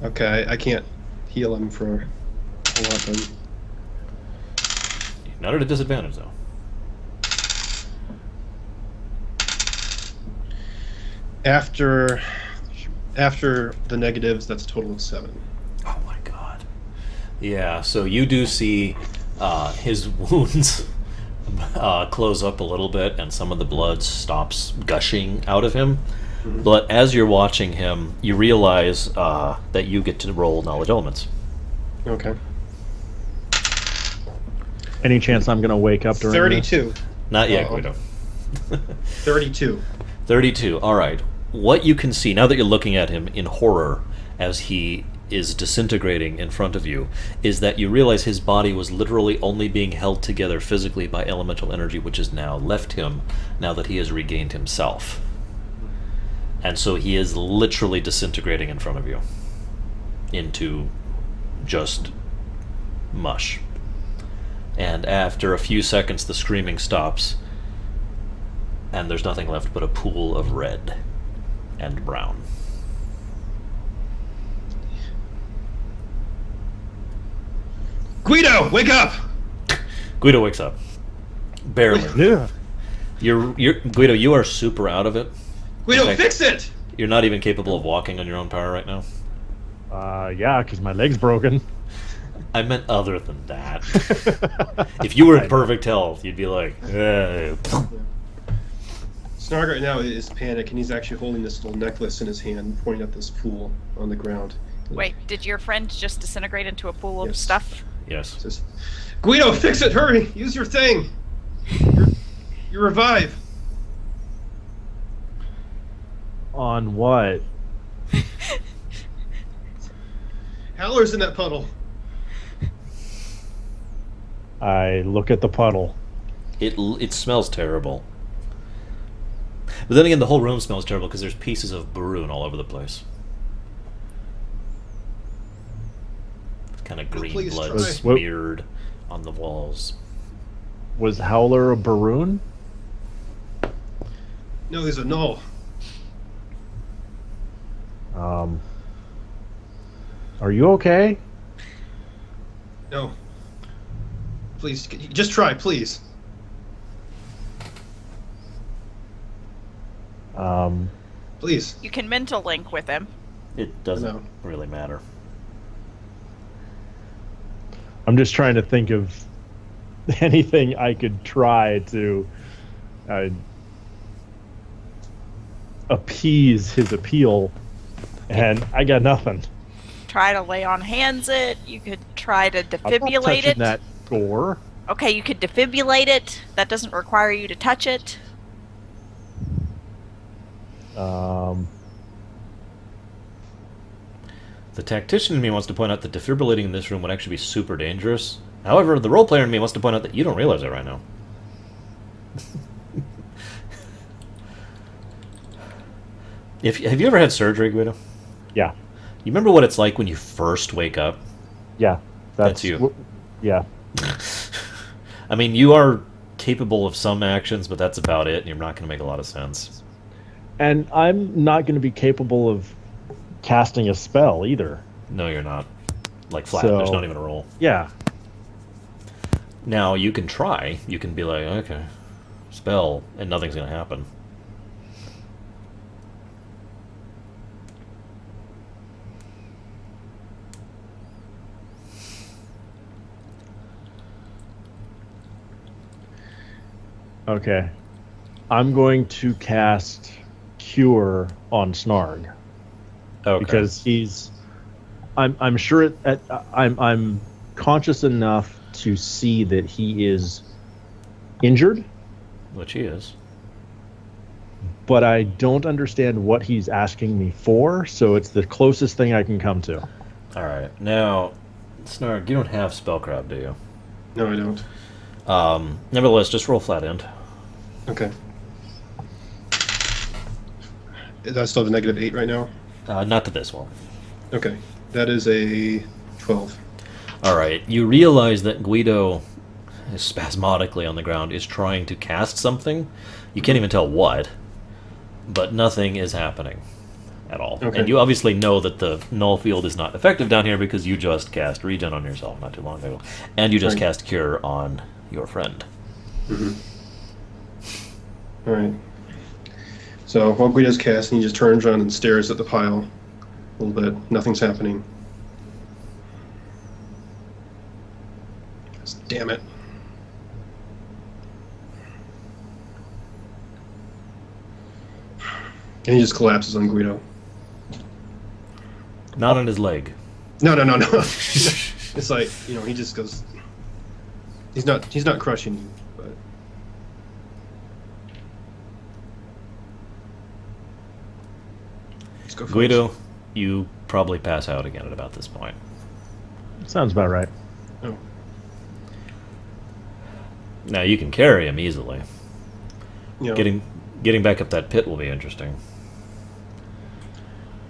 Okay, I can't heal him for a lot then. Not at a disadvantage though. After the negatives, that's a total of 7. Oh my God. Yeah. So you do see his wounds close up a little bit, and some of the blood stops gushing out of him. Mm-hmm. But as you're watching him, you realize that you get to roll knowledge elements. Okay. Any chance I'm going to wake up during this? 32. Not yet, Uh-oh. Guido. 32. 32. All right. What you can see now that you're looking at him in horror as he is disintegrating in front of you is that you realize his body was literally only being held together physically by elemental energy, which has now left him now that he has regained himself. And so he is literally disintegrating in front of you into just mush. And after a few seconds, the screaming stops, and there's nothing left but a pool of red and brown. Guido, wake up! Guido wakes up. Barely. Yeah. You're Guido, you are super out of it. Guido, Okay. fix it! You're not even capable of walking on your own power right now. Yeah, because my leg's broken. I meant other than that. If you were in perfect health, you'd be like, eh. Snarg right now is panic, and he's actually holding this little necklace in his hand, pointing at this pool on the ground. Wait, did your friend just disintegrate into a pool of Yes. stuff? Yes. Says, Guido, fix it! Hurry! Use your thing! You revive! On what? Howler's in that puddle. I look at the puddle. It smells terrible. But then again, the whole room smells terrible because there's pieces of Baroon all over the place. Kind of green please blood try. smeared on the walls. Was Howler a Baroon? No, he's a null. Are you okay? No. Please, just try, please. Please. You can mental link with him. It doesn't No. really matter. I'm just trying to think of anything I could try to appease his appeal, and I got nothing. Try to lay on hands it. You could try to I'm not defibrillate touching it. that door. Okay, you could defibrillate it. That doesn't require you to touch it. The tactician in me wants to point out that defibrillating in this room would actually be super dangerous. However, the role player in me wants to point out that you don't realize it right now. Have you ever had surgery, Guido? Yeah, You remember what it's like when you first wake up? yeah, That's you. Yeah, I mean, you are capable of some actions, but that's about it, and you're not going to make a lot of sense. and I'm not going to be capable of casting a spell either. No, you're not. Like flat, So- there's not even a roll. Yeah, Now, you can try. You can be like, okay, spell, and nothing's going to happen. okay. I'm going to cast Cure on Snarg. Okay. Because he's I'm sure I'm conscious enough to see that he is injured, Which he is. but I don't understand what he's asking me for, so it's the closest thing I can come to. Alright. Now, Snarg, you don't have Spellcraft, do you? No, I don't. Nevertheless, just roll flat end. Okay. That's still the -8 right now? Not to this one. Okay. That is a 12. Alright, you realize that Guido is spasmodically on the ground, is trying to cast something. You can't even tell what, but nothing is happening at all. Okay. And you obviously know that the null field is not effective down here because you just cast Regen on yourself not too long ago. And you just Right. cast Cure on your friend. Alright. So while Guido's casting, he just turns around and stares at the pile a little bit. Nothing's happening. Damn it. And he just collapses on Guido. Not on his leg. No. It's like, he just goes. He's not crushing you, but let's go for Guido, you probably pass out again at about this point. Sounds about right. this. Oh. Now you can carry him easily. You know, Getting back up that pit will be interesting.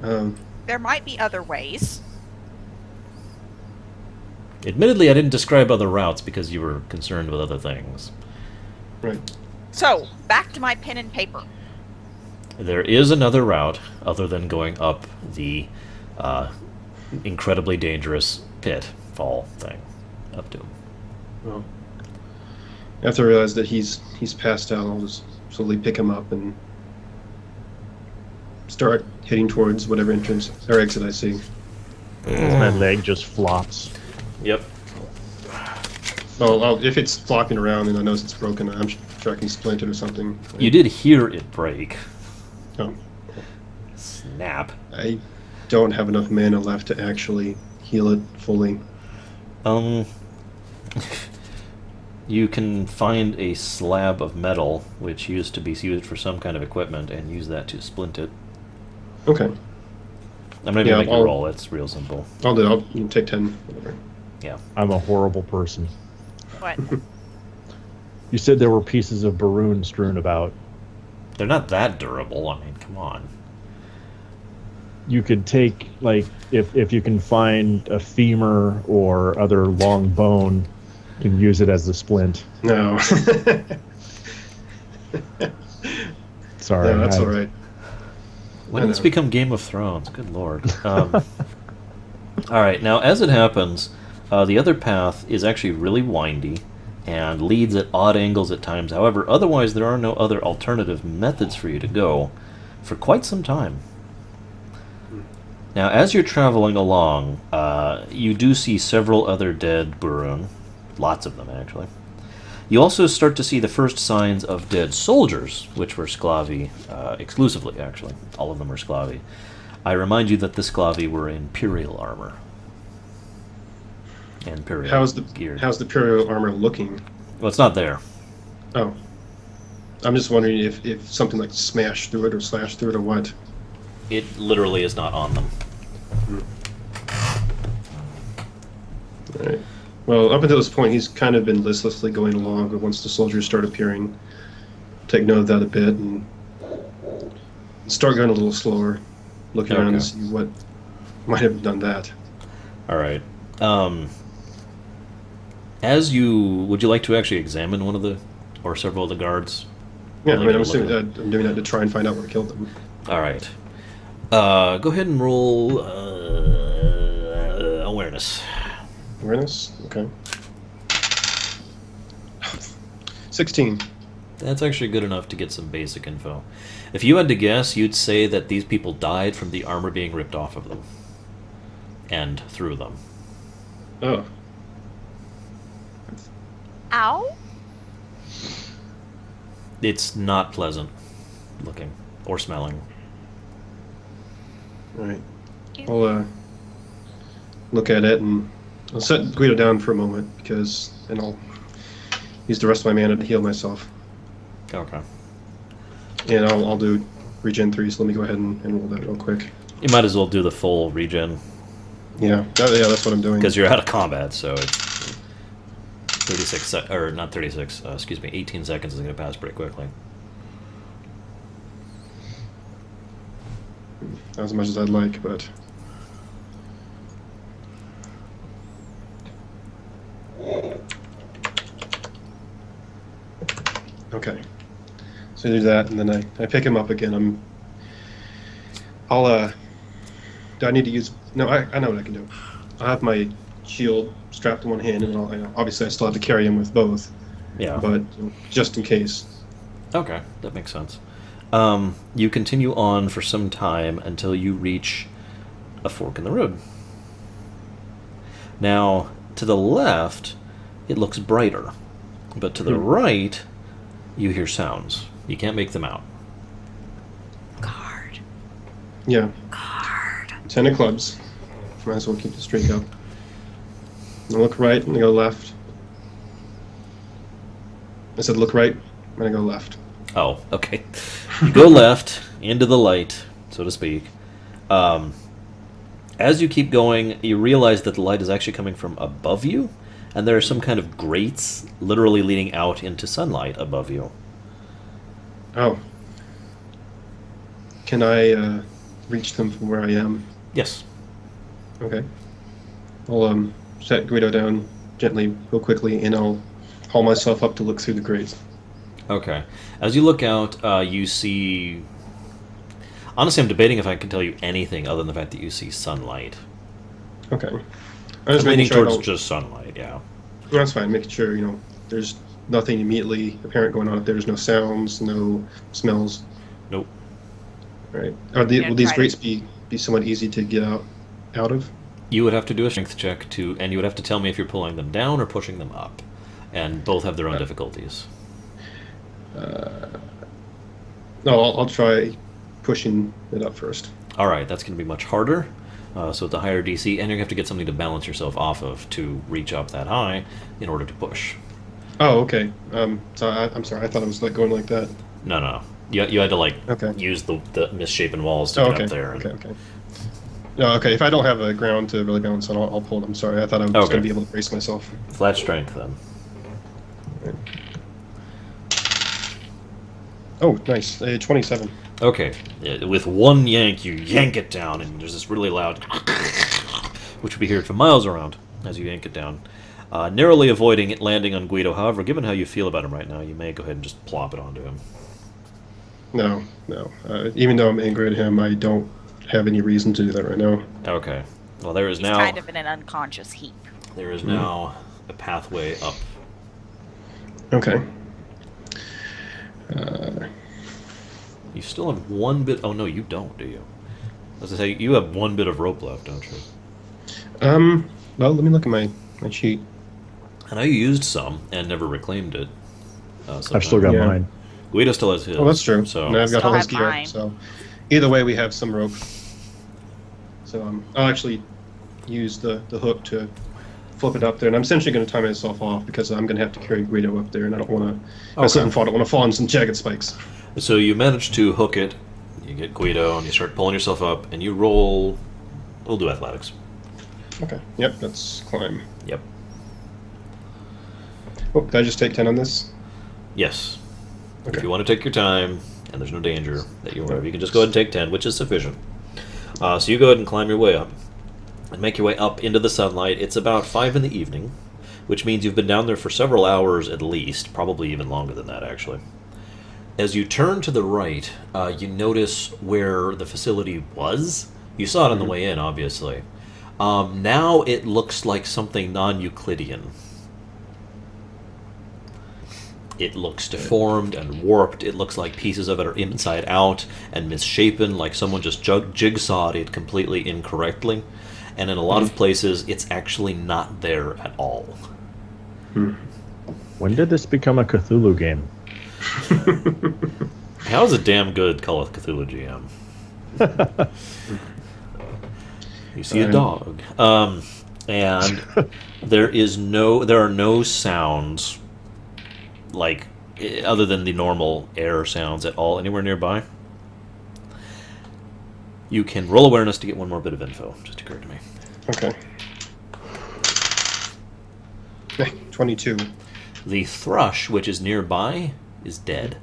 There might be other ways. Admittedly, I didn't describe other routes because you were concerned with other things. right. So, back to my pen and paper. There is another route other than going up the incredibly dangerous pit fall thing up to him. Well, after I realize that he's passed out, I'll just slowly pick him up and start heading towards whatever entrance or exit I see. My leg just flops. Yep. Oh, if it's flopping around and I notice it's broken, I'm sure I can splint it or something. You did hear it break. Oh, Snap. I don't have enough mana left to actually heal it fully. You can find a slab of metal which used to be used for some kind of equipment and use that to splint it. Okay. I'm not even Yeah, going to make I'll- a roll. It's real simple. I'll do it. I'll take 10. Whatever. Yeah. I'm a horrible person. What? You said there were pieces of Baroon strewn about. They're not that durable. I mean, come on. You could take, like, if you can find a femur or other long bone, you can use it as a splint. No. Sorry. No, that's all right. When I did this know. become Game of Thrones? Good lord. All right, now as it happens, the other path is actually really windy and leads at odd angles at times. However, otherwise there are no other alternative methods for you to go for quite some time. Now, as you're traveling along, you do see several other dead Burun. Lots of them, actually. You also start to see the first signs of dead soldiers, which were Sclavi exclusively, actually. All of them were Sclavi. I remind you that the Sclavi were Imperial armor. Imperial geared. How's the Imperial armor looking? Well, it's not there. Oh. I'm just wondering if something like smashed through it or slashed through it or what. It literally is not on them. All right. Well, up until this point, he's kind of been listlessly going along, but once the soldiers start appearing, take note of that a bit and start going a little slower, looking around to Okay. see what might have done that. All right. Would you like to actually examine one of the, or several of the guards? Yeah, I Really mean, I'm good assuming looking. that I'm doing that to try and find out what killed them. All right. Go ahead and roll awareness. Awareness? Okay. 16. That's actually good enough to get some basic info. If you had to guess, you'd say that these people died from the armor being ripped off of them and through them. Oh. Ow? It's not pleasant looking or smelling. All right. Ew. I'll look at it and I'll set Guido down for a moment and I'll use the rest of my mana to heal myself. Okay. And I'll do regen 3, so let me go ahead and roll that real quick. You might as well do the full regen Yeah, that's what I'm doing. because you're out of combat, so it's 18 seconds is going to pass pretty quickly. Not as much as I'd like, but okay. So I do that, and then I pick him up again. Do I need to use? No, I know what I can do. I have my shield strapped to one hand, and obviously I still have to carry him with both, Yeah. but just in case. Okay, that makes sense. You continue on for some time until you reach a fork in the road. Now, to the left, it looks brighter, but to the right, you hear sounds. You can't make them out. Guard. Yeah, Guard. 10 of clubs. Might as well keep the streak up. I look right and I go left. I said look right and I go left. Oh, okay. You go left into the light, so to speak. As you keep going, you realize that the light is actually coming from above you, and there are some kind of grates literally leading out into sunlight above you. Oh. Can I reach them from where I am? Yes. Okay. I'll set Guido down gently, real quickly, and I'll haul myself up to look through the grates. Okay. As you look out, you see... Honestly, I'm debating if I can tell you anything other than the fact that you see sunlight. Okay. I'm I'm just leaning making sure I towards don't- just sunlight, yeah. That's fine. Making sure, there's nothing immediately apparent going on. There's no sounds, no smells. Nope. Right. Yeah, Will these try grates be somewhat easy to get out of? You would have to do a strength check and you would have to tell me if you're pulling them down or pushing them up. And both have their own difficulties. No, I'll try pushing it up first. Alright, that's going to be much harder. So it's a higher DC, and you're going to have to get something to balance yourself off of to reach up that high in order to push. Oh, okay. So I'm sorry. I thought it was like going like that. No. You had to like Okay. use the misshapen walls to Oh, get okay. up there. Okay. No, okay. If I don't have a ground to really balance on, I'll pull it. I'm sorry. I thought I was Okay. going to be able to brace myself. Flat strength then. Oh, nice. 27. Okay. With one yank, you yank it down, and there's this really loud, which we hear from miles around as you yank it down. Narrowly avoiding it landing on Guido. However, given how you feel about him right now, you may go ahead and just plop it onto him. No. Even though I'm angry at him, I don't have any reason to do that right now. Okay. Well, there is He's now kind of in an unconscious heap. there is now a pathway up. Okay. You still have one bit. Oh no, you don't, do you? As I say, you have one bit of rope left, don't you? Well, let me look at my sheet. I know you used some and never reclaimed it. I've still got Yeah. mine. Guido still has his. Oh, that's true. So And I've got Still all his have gear. mine. So either way, we have some rope. So I'll actually use the hook to flip it up there, and I'm essentially going to tie myself off because I'm going to have to carry Guido up there, and I don't want to. I don't want to fall on some jagged spikes. So you manage to hook it. You get Guido, and you start pulling yourself up, and you roll. We'll do athletics. Okay. Yep. That's climb. Yep. Oh, did I just take 10 on this? Yes. Okay. If you want to take your time, and there's no danger that you're aware of, you can just go ahead and take 10, which is sufficient. So you go ahead and climb your way up, and make your way up into the sunlight. It's about 5 in the evening, which means you've been down there for several hours at least, probably even longer than that, actually. As you turn to the right, you notice where the facility was. You saw it on the way in, obviously. Now it looks like something non-Euclidean. It looks deformed and warped. It looks like pieces of it are inside out and misshapen, like someone just jigsawed it completely incorrectly. And in a lot of places, it's actually not there at all. When did this become a Cthulhu game? How's a damn good Call of Cthulhu GM? You see a dog. And there are no sounds, like, other than the normal air sounds at all anywhere nearby. You can roll awareness to get one more bit of info, just occurred to me. Okay. 22. The thrush, which is nearby, is dead.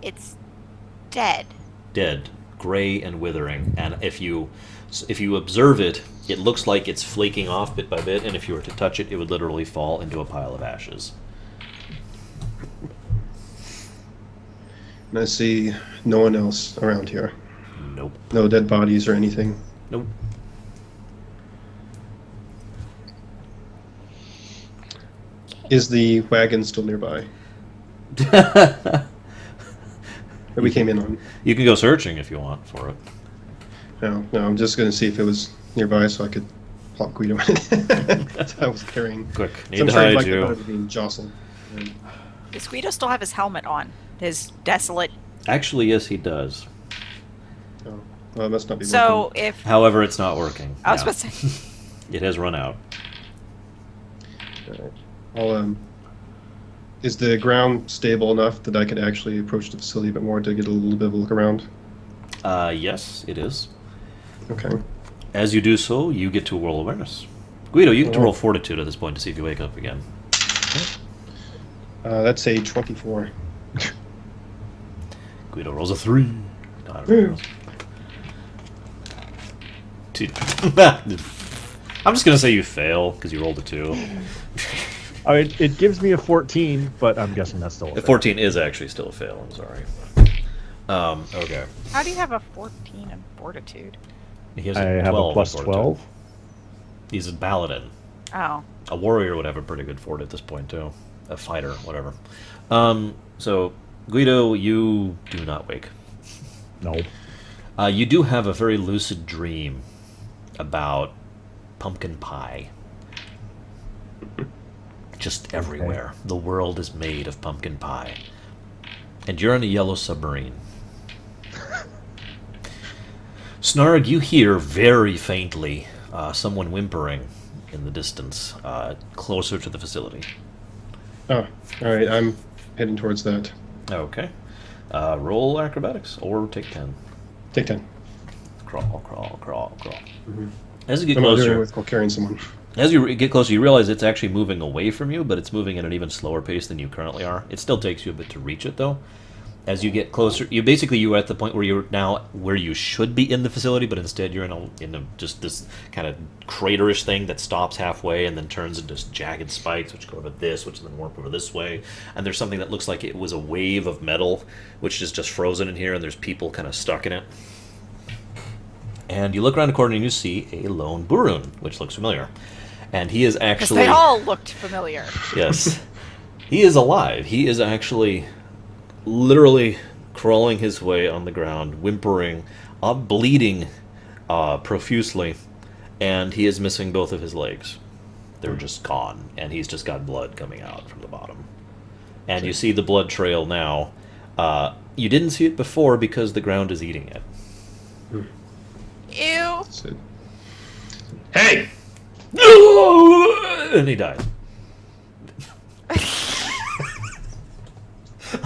It's dead. Dead, gray and withering. And if you observe it, it looks like it's flaking off bit by bit, and if you were to touch it, it would literally fall into a pile of ashes. And I see no one else around here. Nope. No dead bodies or anything. Nope. Is the wagon still nearby that we came in on? You can go searching if you want for it. No, I'm just going to see if it was nearby so I could plop Guido in it. That's how I was carrying. Quick, So need I'm to sure he'd hide like the you. better of being jostled. And Does Guido still have his helmet on? His desolate. Actually, yes, he does. oh, well, it must not be So working. if However, it's not working. I was Yeah. supposed to say, It has run out. Alright. Is the ground stable enough that I could actually approach the facility a bit more to get a little bit of a look around? Yes, it is. Okay. As you do so, you get to roll awareness. Guido, you get to Oh. roll fortitude at this point to see if you wake up again. That's a 24. Guido rolls a 3. No, I don't know. 2. I'm just going to say you fail, because you rolled a 2. I mean, it gives me a 14, but I'm guessing that's still a fail. 14 is actually still a fail, I'm sorry. Okay. how do you have a 14 in fortitude? He has I a have 12 a plus in fortitude. 12. He's a paladin. Oh, A warrior would have a pretty good fort at this point, too. A fighter, whatever. So, Guido, you do not wake. No. You do have a very lucid dream about pumpkin pie. Just everywhere. The world is made of pumpkin pie. And you're in a yellow submarine. Snarg, you hear very faintly someone whimpering in the distance, closer to the facility. Oh, alright, I'm heading towards that. Okay. Roll acrobatics or take 10. Take 10. Crawl, crawl, crawl, crawl. Mm-hmm. As you get I'm not doing it closer, with while carrying someone. as you get closer, you realize it's actually moving away from you, but it's moving at an even slower pace than you currently are. It still takes you a bit to reach it, though. As you get closer, you're at the point where you're now where you should be in the facility, but instead you're in just this kind of craterish thing that stops halfway and then turns into jagged spikes, which go over this, which then warp over this way. And there's something that looks like it was a wave of metal, which is just frozen in here, and there's people kind of stuck in it. And you look around the corner and you see a lone Burun, which looks familiar. And he is Because actually... they all looked familiar. Yes. He is alive. He is actually literally crawling his way on the ground, whimpering, bleeding profusely, and he is missing both of his legs. They're just gone, and he's just got blood coming out from the bottom. And you see the blood trail now. You didn't see it before because the ground is eating it. Ew. So, hey! And he dies.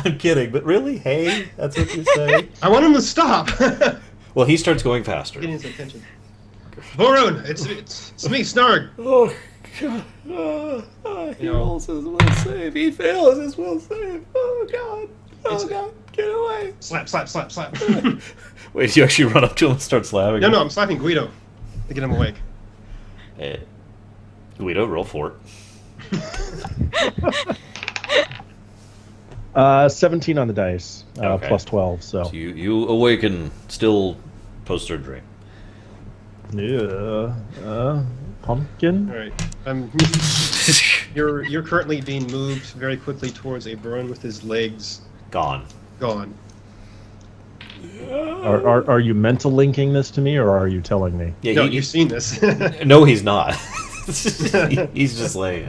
I'm kidding, but really? Hey? That's what you say? I want him to stop! Well, he starts going faster. Getting his attention. Borun, it's me, Snarg. Oh, God. He rolls his will save. He fails his will save. Oh, God. Oh, God. Get away. Slap, slap, slap, slap. Wait, you actually run up to him and start slapping him? No, I'm slapping Guido to get him awake. Hey. Guido, roll for it. 17 on the dice, Okay. plus 12. So, You awaken, still post-surgery. yeah, pumpkin. All right. You're currently being moved very quickly towards a Burun with his legs Gone. gone. Are you mental linking this to me, or are you telling me? Yeah, No, you've seen this. No, he's not. He's just like,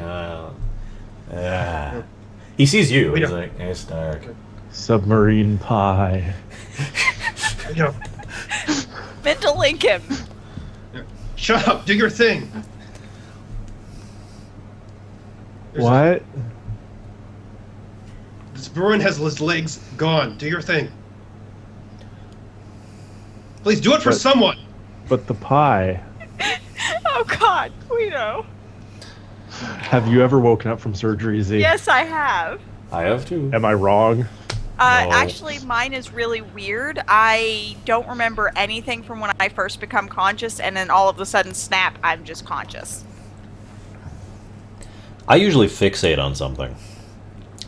he sees you. He's like, hey, Stark. Submarine pie. You know, Mental link him. shut up, do your thing. What? This Burun has his legs gone. Do your thing. Please do it for someone. But the pie. Oh God, Guido. Have you ever woken up from surgery, Z? Yes, I have. I have too. Am I wrong? Actually, mine is really weird. I don't remember anything from when I first become conscious, and then all of a sudden, snap, I'm just conscious. I usually fixate on something.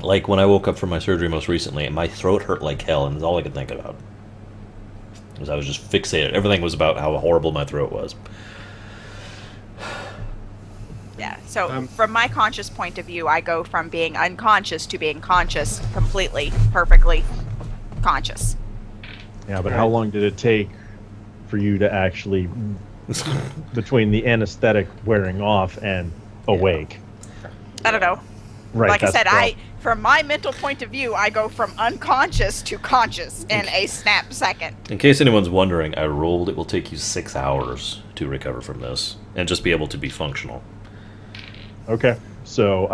Like when I woke up from my surgery most recently, my throat hurt like hell, and that's all I could think about. Because I was just fixated. Everything was about how horrible my throat was. Yeah, so from my conscious point of view, I go from being unconscious to being conscious completely, perfectly conscious. Yeah, but how long did it take for you to actually, between the anesthetic wearing off and awake? I don't know. Right. Like I that's said, the problem. from my mental point of view, I go from unconscious to conscious in a snap second. In case anyone's wondering, I rolled it will take you 6 hours to recover from this and just be able to be functional. Okay, so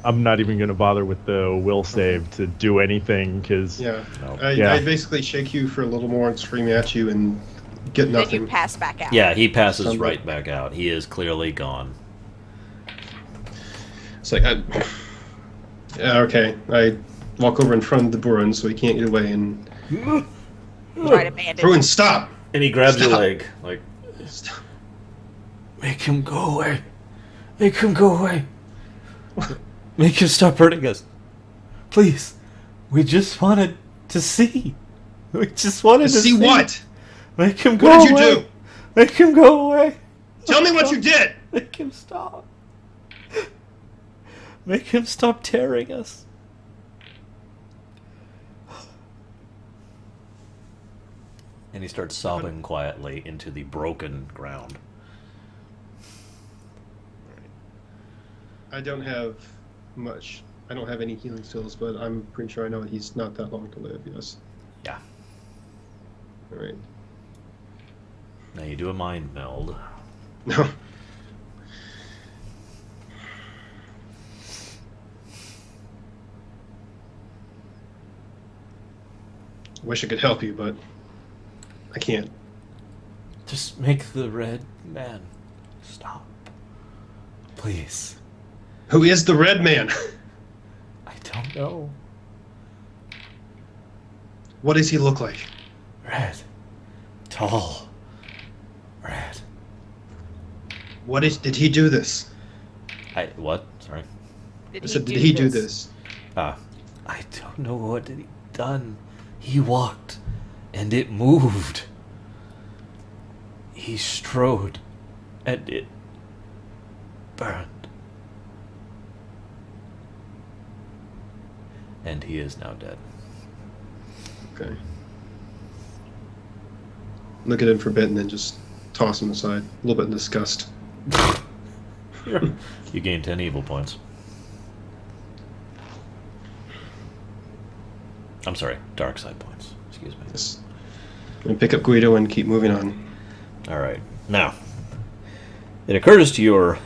I'm not even going to bother with the will save to do anything because Yeah. No. I basically shake you for a little more and scream at you and get Then nothing. you pass back out. Yeah, he passes Somebody- right back out. He is clearly gone. It's like, yeah, okay. I walk over in front of the Burun so he can't get away and... Try to bandage. Burun, stop! And he grabs your Stop. leg, like, Stop. make him go away. Make him go away. Make him stop hurting us. Please. We just wanted to see. We just wanted to see. See what? Make him go What did away. you do? Make him go away. Tell me what you did! Make him stop. Make him stop tearing us. And he starts sobbing quietly into the broken ground. I don't have much. I don't have any healing skills, but I'm pretty sure I know he's not that long to live, yes. Yeah. Alright. Now you do a mind meld. No. wish I could help you, but I can't. Just make the red man stop. Please. Who is the red man? I don't know. What does he look like? Red. Tall. Red. Did he do this? What? Sorry. I said, did he do this? I don't know what he done. He walked, and it moved. He strode, and it burned. And he is now dead. Okay. Look at him for a bit and then just toss him aside. A little bit in disgust. You gain 10 evil points. I'm sorry, dark side points. Excuse me. Yes. And pick up Guido and keep moving on. Alright. Now, it occurs to your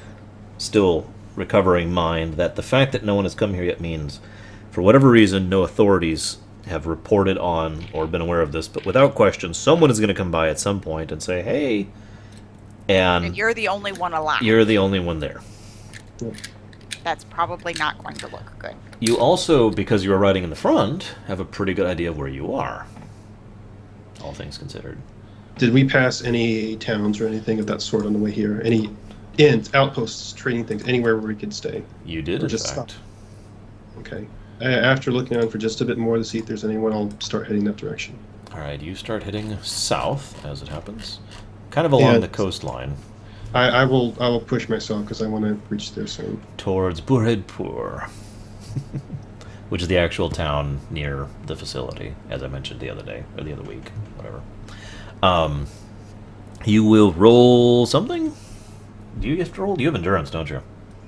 still recovering mind that the fact that no one has come here yet means, for whatever reason, no authorities have reported on or been aware of this, but without question, someone is going to come by at some point and say, hey, And you're the only one alive. you're the only one there. That's probably not going to look good. You also, because you are riding in the front, have a pretty good idea of where you are, all things considered. Did we pass any towns or anything of that sort on the way here? Any inns, outposts, trading things, anywhere where we could stay? You did, Or in just fact. stop. Okay. After looking around for just a bit more to see if there's anyone, I'll start heading that direction. Alright, you start heading south, as it happens. Kind of along Yeah. the coastline. I will push myself because I want to reach there soon. Towards Burhedpur, which is the actual town near the facility, as I mentioned the other day, or the other week, whatever. You will roll something? Do you have to roll? You have endurance, don't you?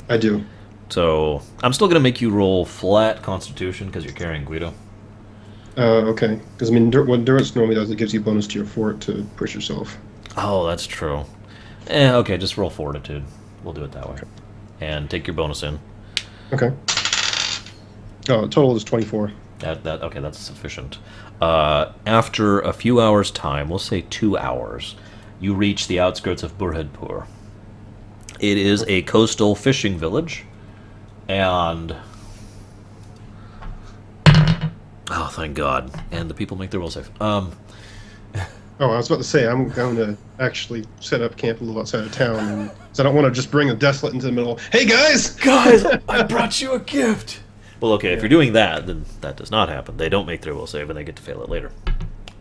I do. So, I'm still going to make you roll flat constitution because you're carrying Guido. Okay. Because, I mean, what endurance normally does, it gives you bonus to your fort to push yourself. Oh, that's true. Okay, just roll fortitude. We'll do it that way. And take your bonus in. Okay. Oh, total is 24. Okay, that's sufficient. After a few hours' time, we'll say 2 hours, you reach the outskirts of Burhedpur. It is a coastal fishing village, and oh, thank God! And the people make their will safe. Oh, I was about to say, I'm going to actually set up camp a little outside of town, and, so I don't want to just bring a desolate into the middle. Hey, guys! Guys, I brought you a gift. Well, okay, if you're doing that, then that does not happen. They don't make their will save, and they get to fail it later.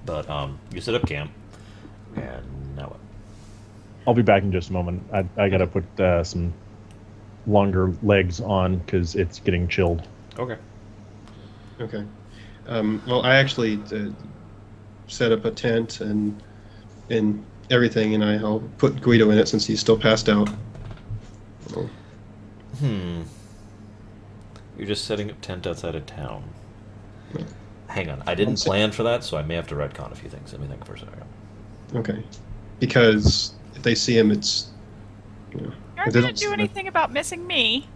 But you set up camp, and now what? I'll be back in just a moment. I gotta put some longer legs on because it's getting chilled. Okay. Okay. Well, I actually set up a tent and everything, and I'll put Guido in it since he's still passed out. Oh. You're just setting up tent outside of town. Hang on, I didn't plan for that, so I may have to retcon a few things. Let me think for a second. Okay. Because if they see him, it's... You know, You're if not they going don't to do see him, anything about missing me.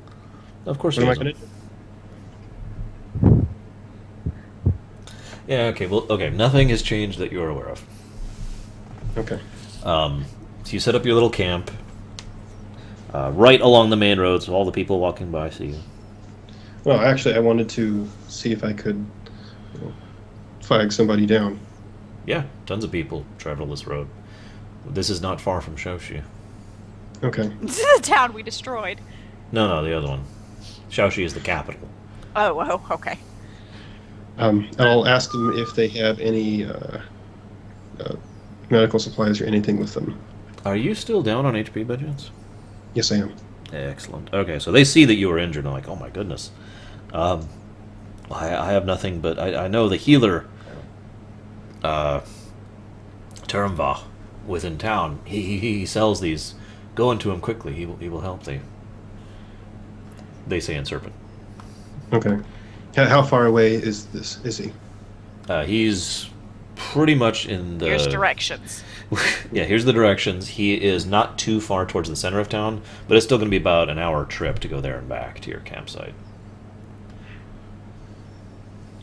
Of course what he am I isn't. going to do? Yeah, okay, well, okay, nothing has changed that you're aware of. Okay. So you set up your little camp right along the main road, so all the people walking by see you. Well, actually, I wanted to see if I could flag somebody down. Yeah, tons of people travel this road. This is not far from Shaoxi. Okay. This is the town we destroyed. No, the other one. Shaoxi is the capital. Oh, okay. And I'll ask them if they have any medical supplies or anything with them. Are you still down on HP by chance? Yes, I am. Excellent. Okay, so they see that you were injured and like, oh my goodness. I have nothing, but I know the healer, Terumva, within town. He sells these. Go into him quickly. He will help thee. They say in Serpent. Okay. How far away is he? He's pretty much in the... Here's directions. Yeah, here's the directions. He is not too far towards the center of town, but it's still going to be about an hour trip to go there and back to your campsite.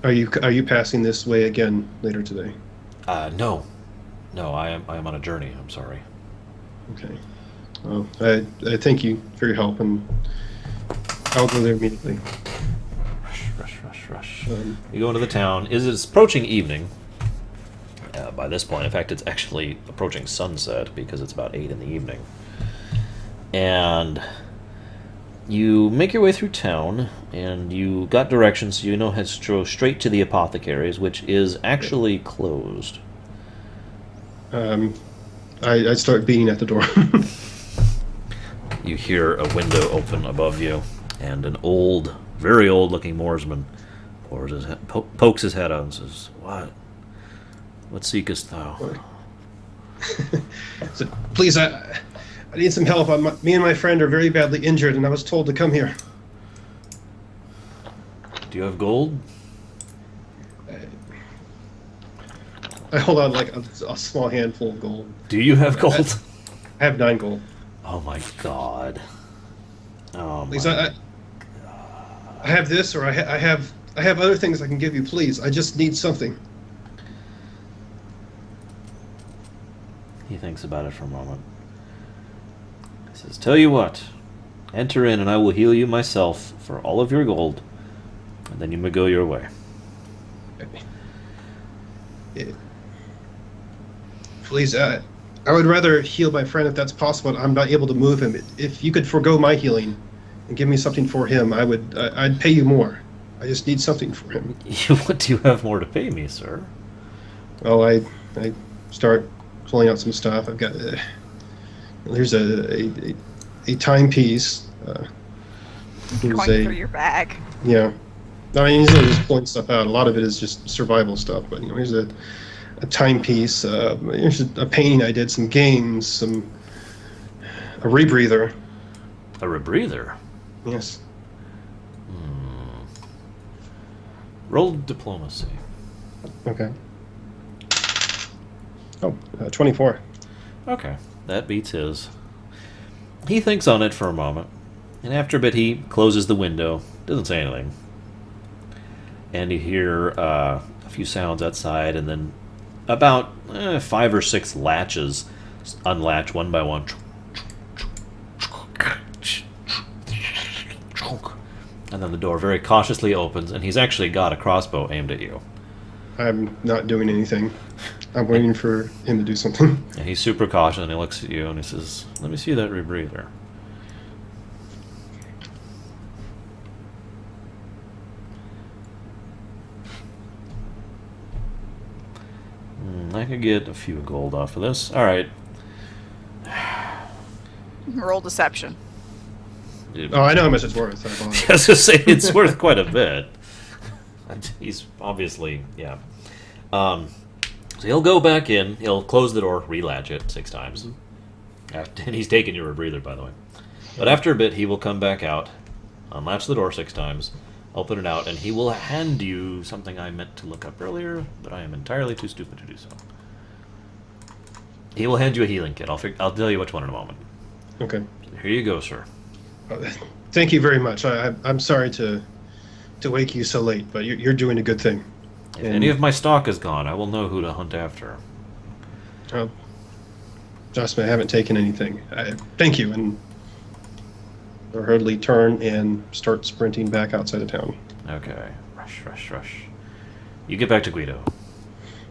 Are you passing this way again later today? No. No, I am on a journey. I'm sorry. Okay. Well, I thank you for your help, and I'll go there immediately. Rush. You go into the town. It's approaching evening. By this point, in fact, it's actually approaching sunset because it's about 8 in the evening. And you make your way through town, and you got directions, so you know head straight to the apothecary's, which is actually closed. I start beating at the door. You hear a window open above you, and an old, very old-looking moorsman pokes his head out and says, What seekest thou? So, please, I need some help. Me and my friend are very badly injured, and I was told to come here. Do you have gold? I hold out like a small handful of gold. Do you have gold? I have 9 gold. Oh my god. Oh my Please, I have this, or I have other things I can give you. Please, I just need something. He thinks about it for a moment. He says, Tell you what, enter in and I will heal you myself for all of your gold, and then you may go your way. Please, I would rather heal my friend if that's possible. I'm not able to move him. If you could forego my healing and give me something for him, I'd pay you more. I just need something for him. What do you have more to pay me, sir? Well, I start pulling out some stuff. I've got there's a timepiece. Going through your bag. Yeah. I mean, he's just pulling stuff out. A lot of it is just survival stuff. But here's a timepiece. Here's a painting I did. Some games. A rebreather. A rebreather? Yes. Roll diplomacy. Okay. Oh, 24. Okay, that beats his. He thinks on it for a moment, and after a bit he closes the window, doesn't say anything. And you hear a few sounds outside, and then about 5 or 6 latches unlatch one by one. And then the door very cautiously opens, and he's actually got a crossbow aimed at you. I'm not doing anything. I'm waiting for him to do something. And he's super cautious, and he looks at you, and he says, Let me see that rebreather. I could get a few gold off of this. Alright. Roll deception. Oh, I know how much it's worth. I was going to say, it's worth quite a bit. He's obviously, yeah. So he'll go back in, he'll close the door, relatch it 6 times. And he's taking your rebreather, by the way. But after a bit, he will come back out, unlatch the door 6 times, open it out, and he will hand you something I meant to look up earlier, but I am entirely too stupid to do so. He will hand you a healing kit. I'll tell you which one in a moment. Okay. Here you go, sir. Thank you very much. I'm sorry to wake you so late, but you're doing a good thing. If any of my stock is gone, I will know who to hunt after. Trust me, I haven't taken anything. Thank you, and I'll hurriedly turn and start sprinting back outside of town. Okay. Rush. You get back to Guido.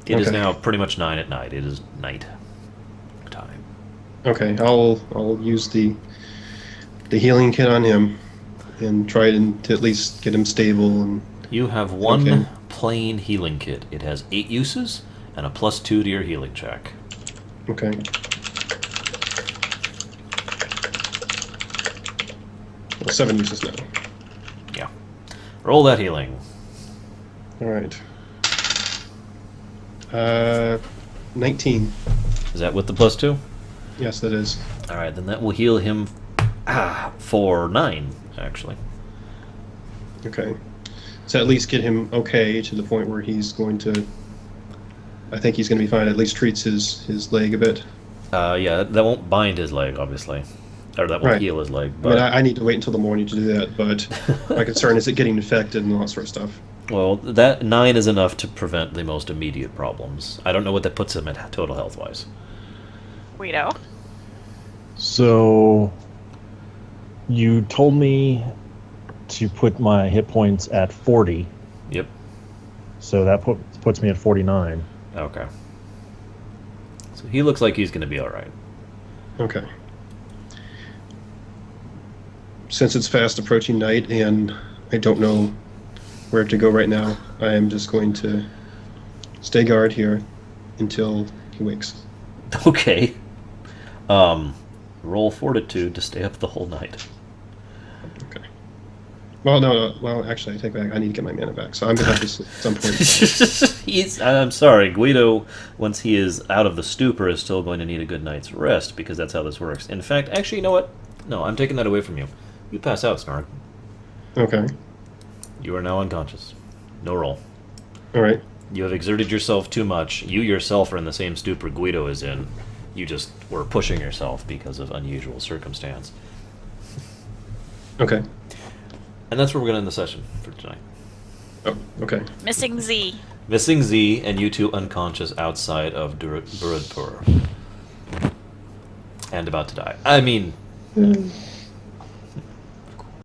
It is now pretty much 9 at night. It is night time. Okay, I'll use the healing kit on him and try to at least get him stable. And you have one plain healing kit. It has 8 uses and a +2 to your healing check. Okay. Well, 7 uses now. Yeah. Roll that healing. All right. 19. Is that with the +2? Yes, that is. All right, then that will heal him for 9, actually. Okay. So at least get him okay to the point where he's going to... I think he's going to be fine. At least treats his leg a bit. Yeah, that won't bind his leg, obviously. Or that won't heal his leg. But... I mean, I need to wait until the morning to do that, but my concern is it getting infected and all that sort of stuff. Well, that 9 is enough to prevent the most immediate problems. I don't know what that puts him at total health-wise. Guido. So you told me to put my hit points at 40. Yep. So that puts me at 49. Okay. So he looks like he's going to be all right. Okay. Since it's fast approaching night and I don't know where to go right now, I am just going to stay guard here until he wakes. Okay. Roll fortitude to stay up the whole night. Okay. Well, no. Well, actually, I take back. I need to get my mana back, so I'm gonna have to sleep at some point. I'm sorry, Guido, once he is out of the stupor, is still going to need a good night's rest, because that's how this works. In fact, actually, you know what? No, I'm taking that away from you. You pass out, Snark. Okay. You are now unconscious. No roll. All right. You have exerted yourself too much. You yourself are in the same stupor Guido is in. You just were pushing yourself because of unusual circumstance. Okay. And that's where we're going to end the session for tonight. Oh, okay. Missing Z. Missing Z and you two unconscious outside of Burudpur. And about to die. I mean,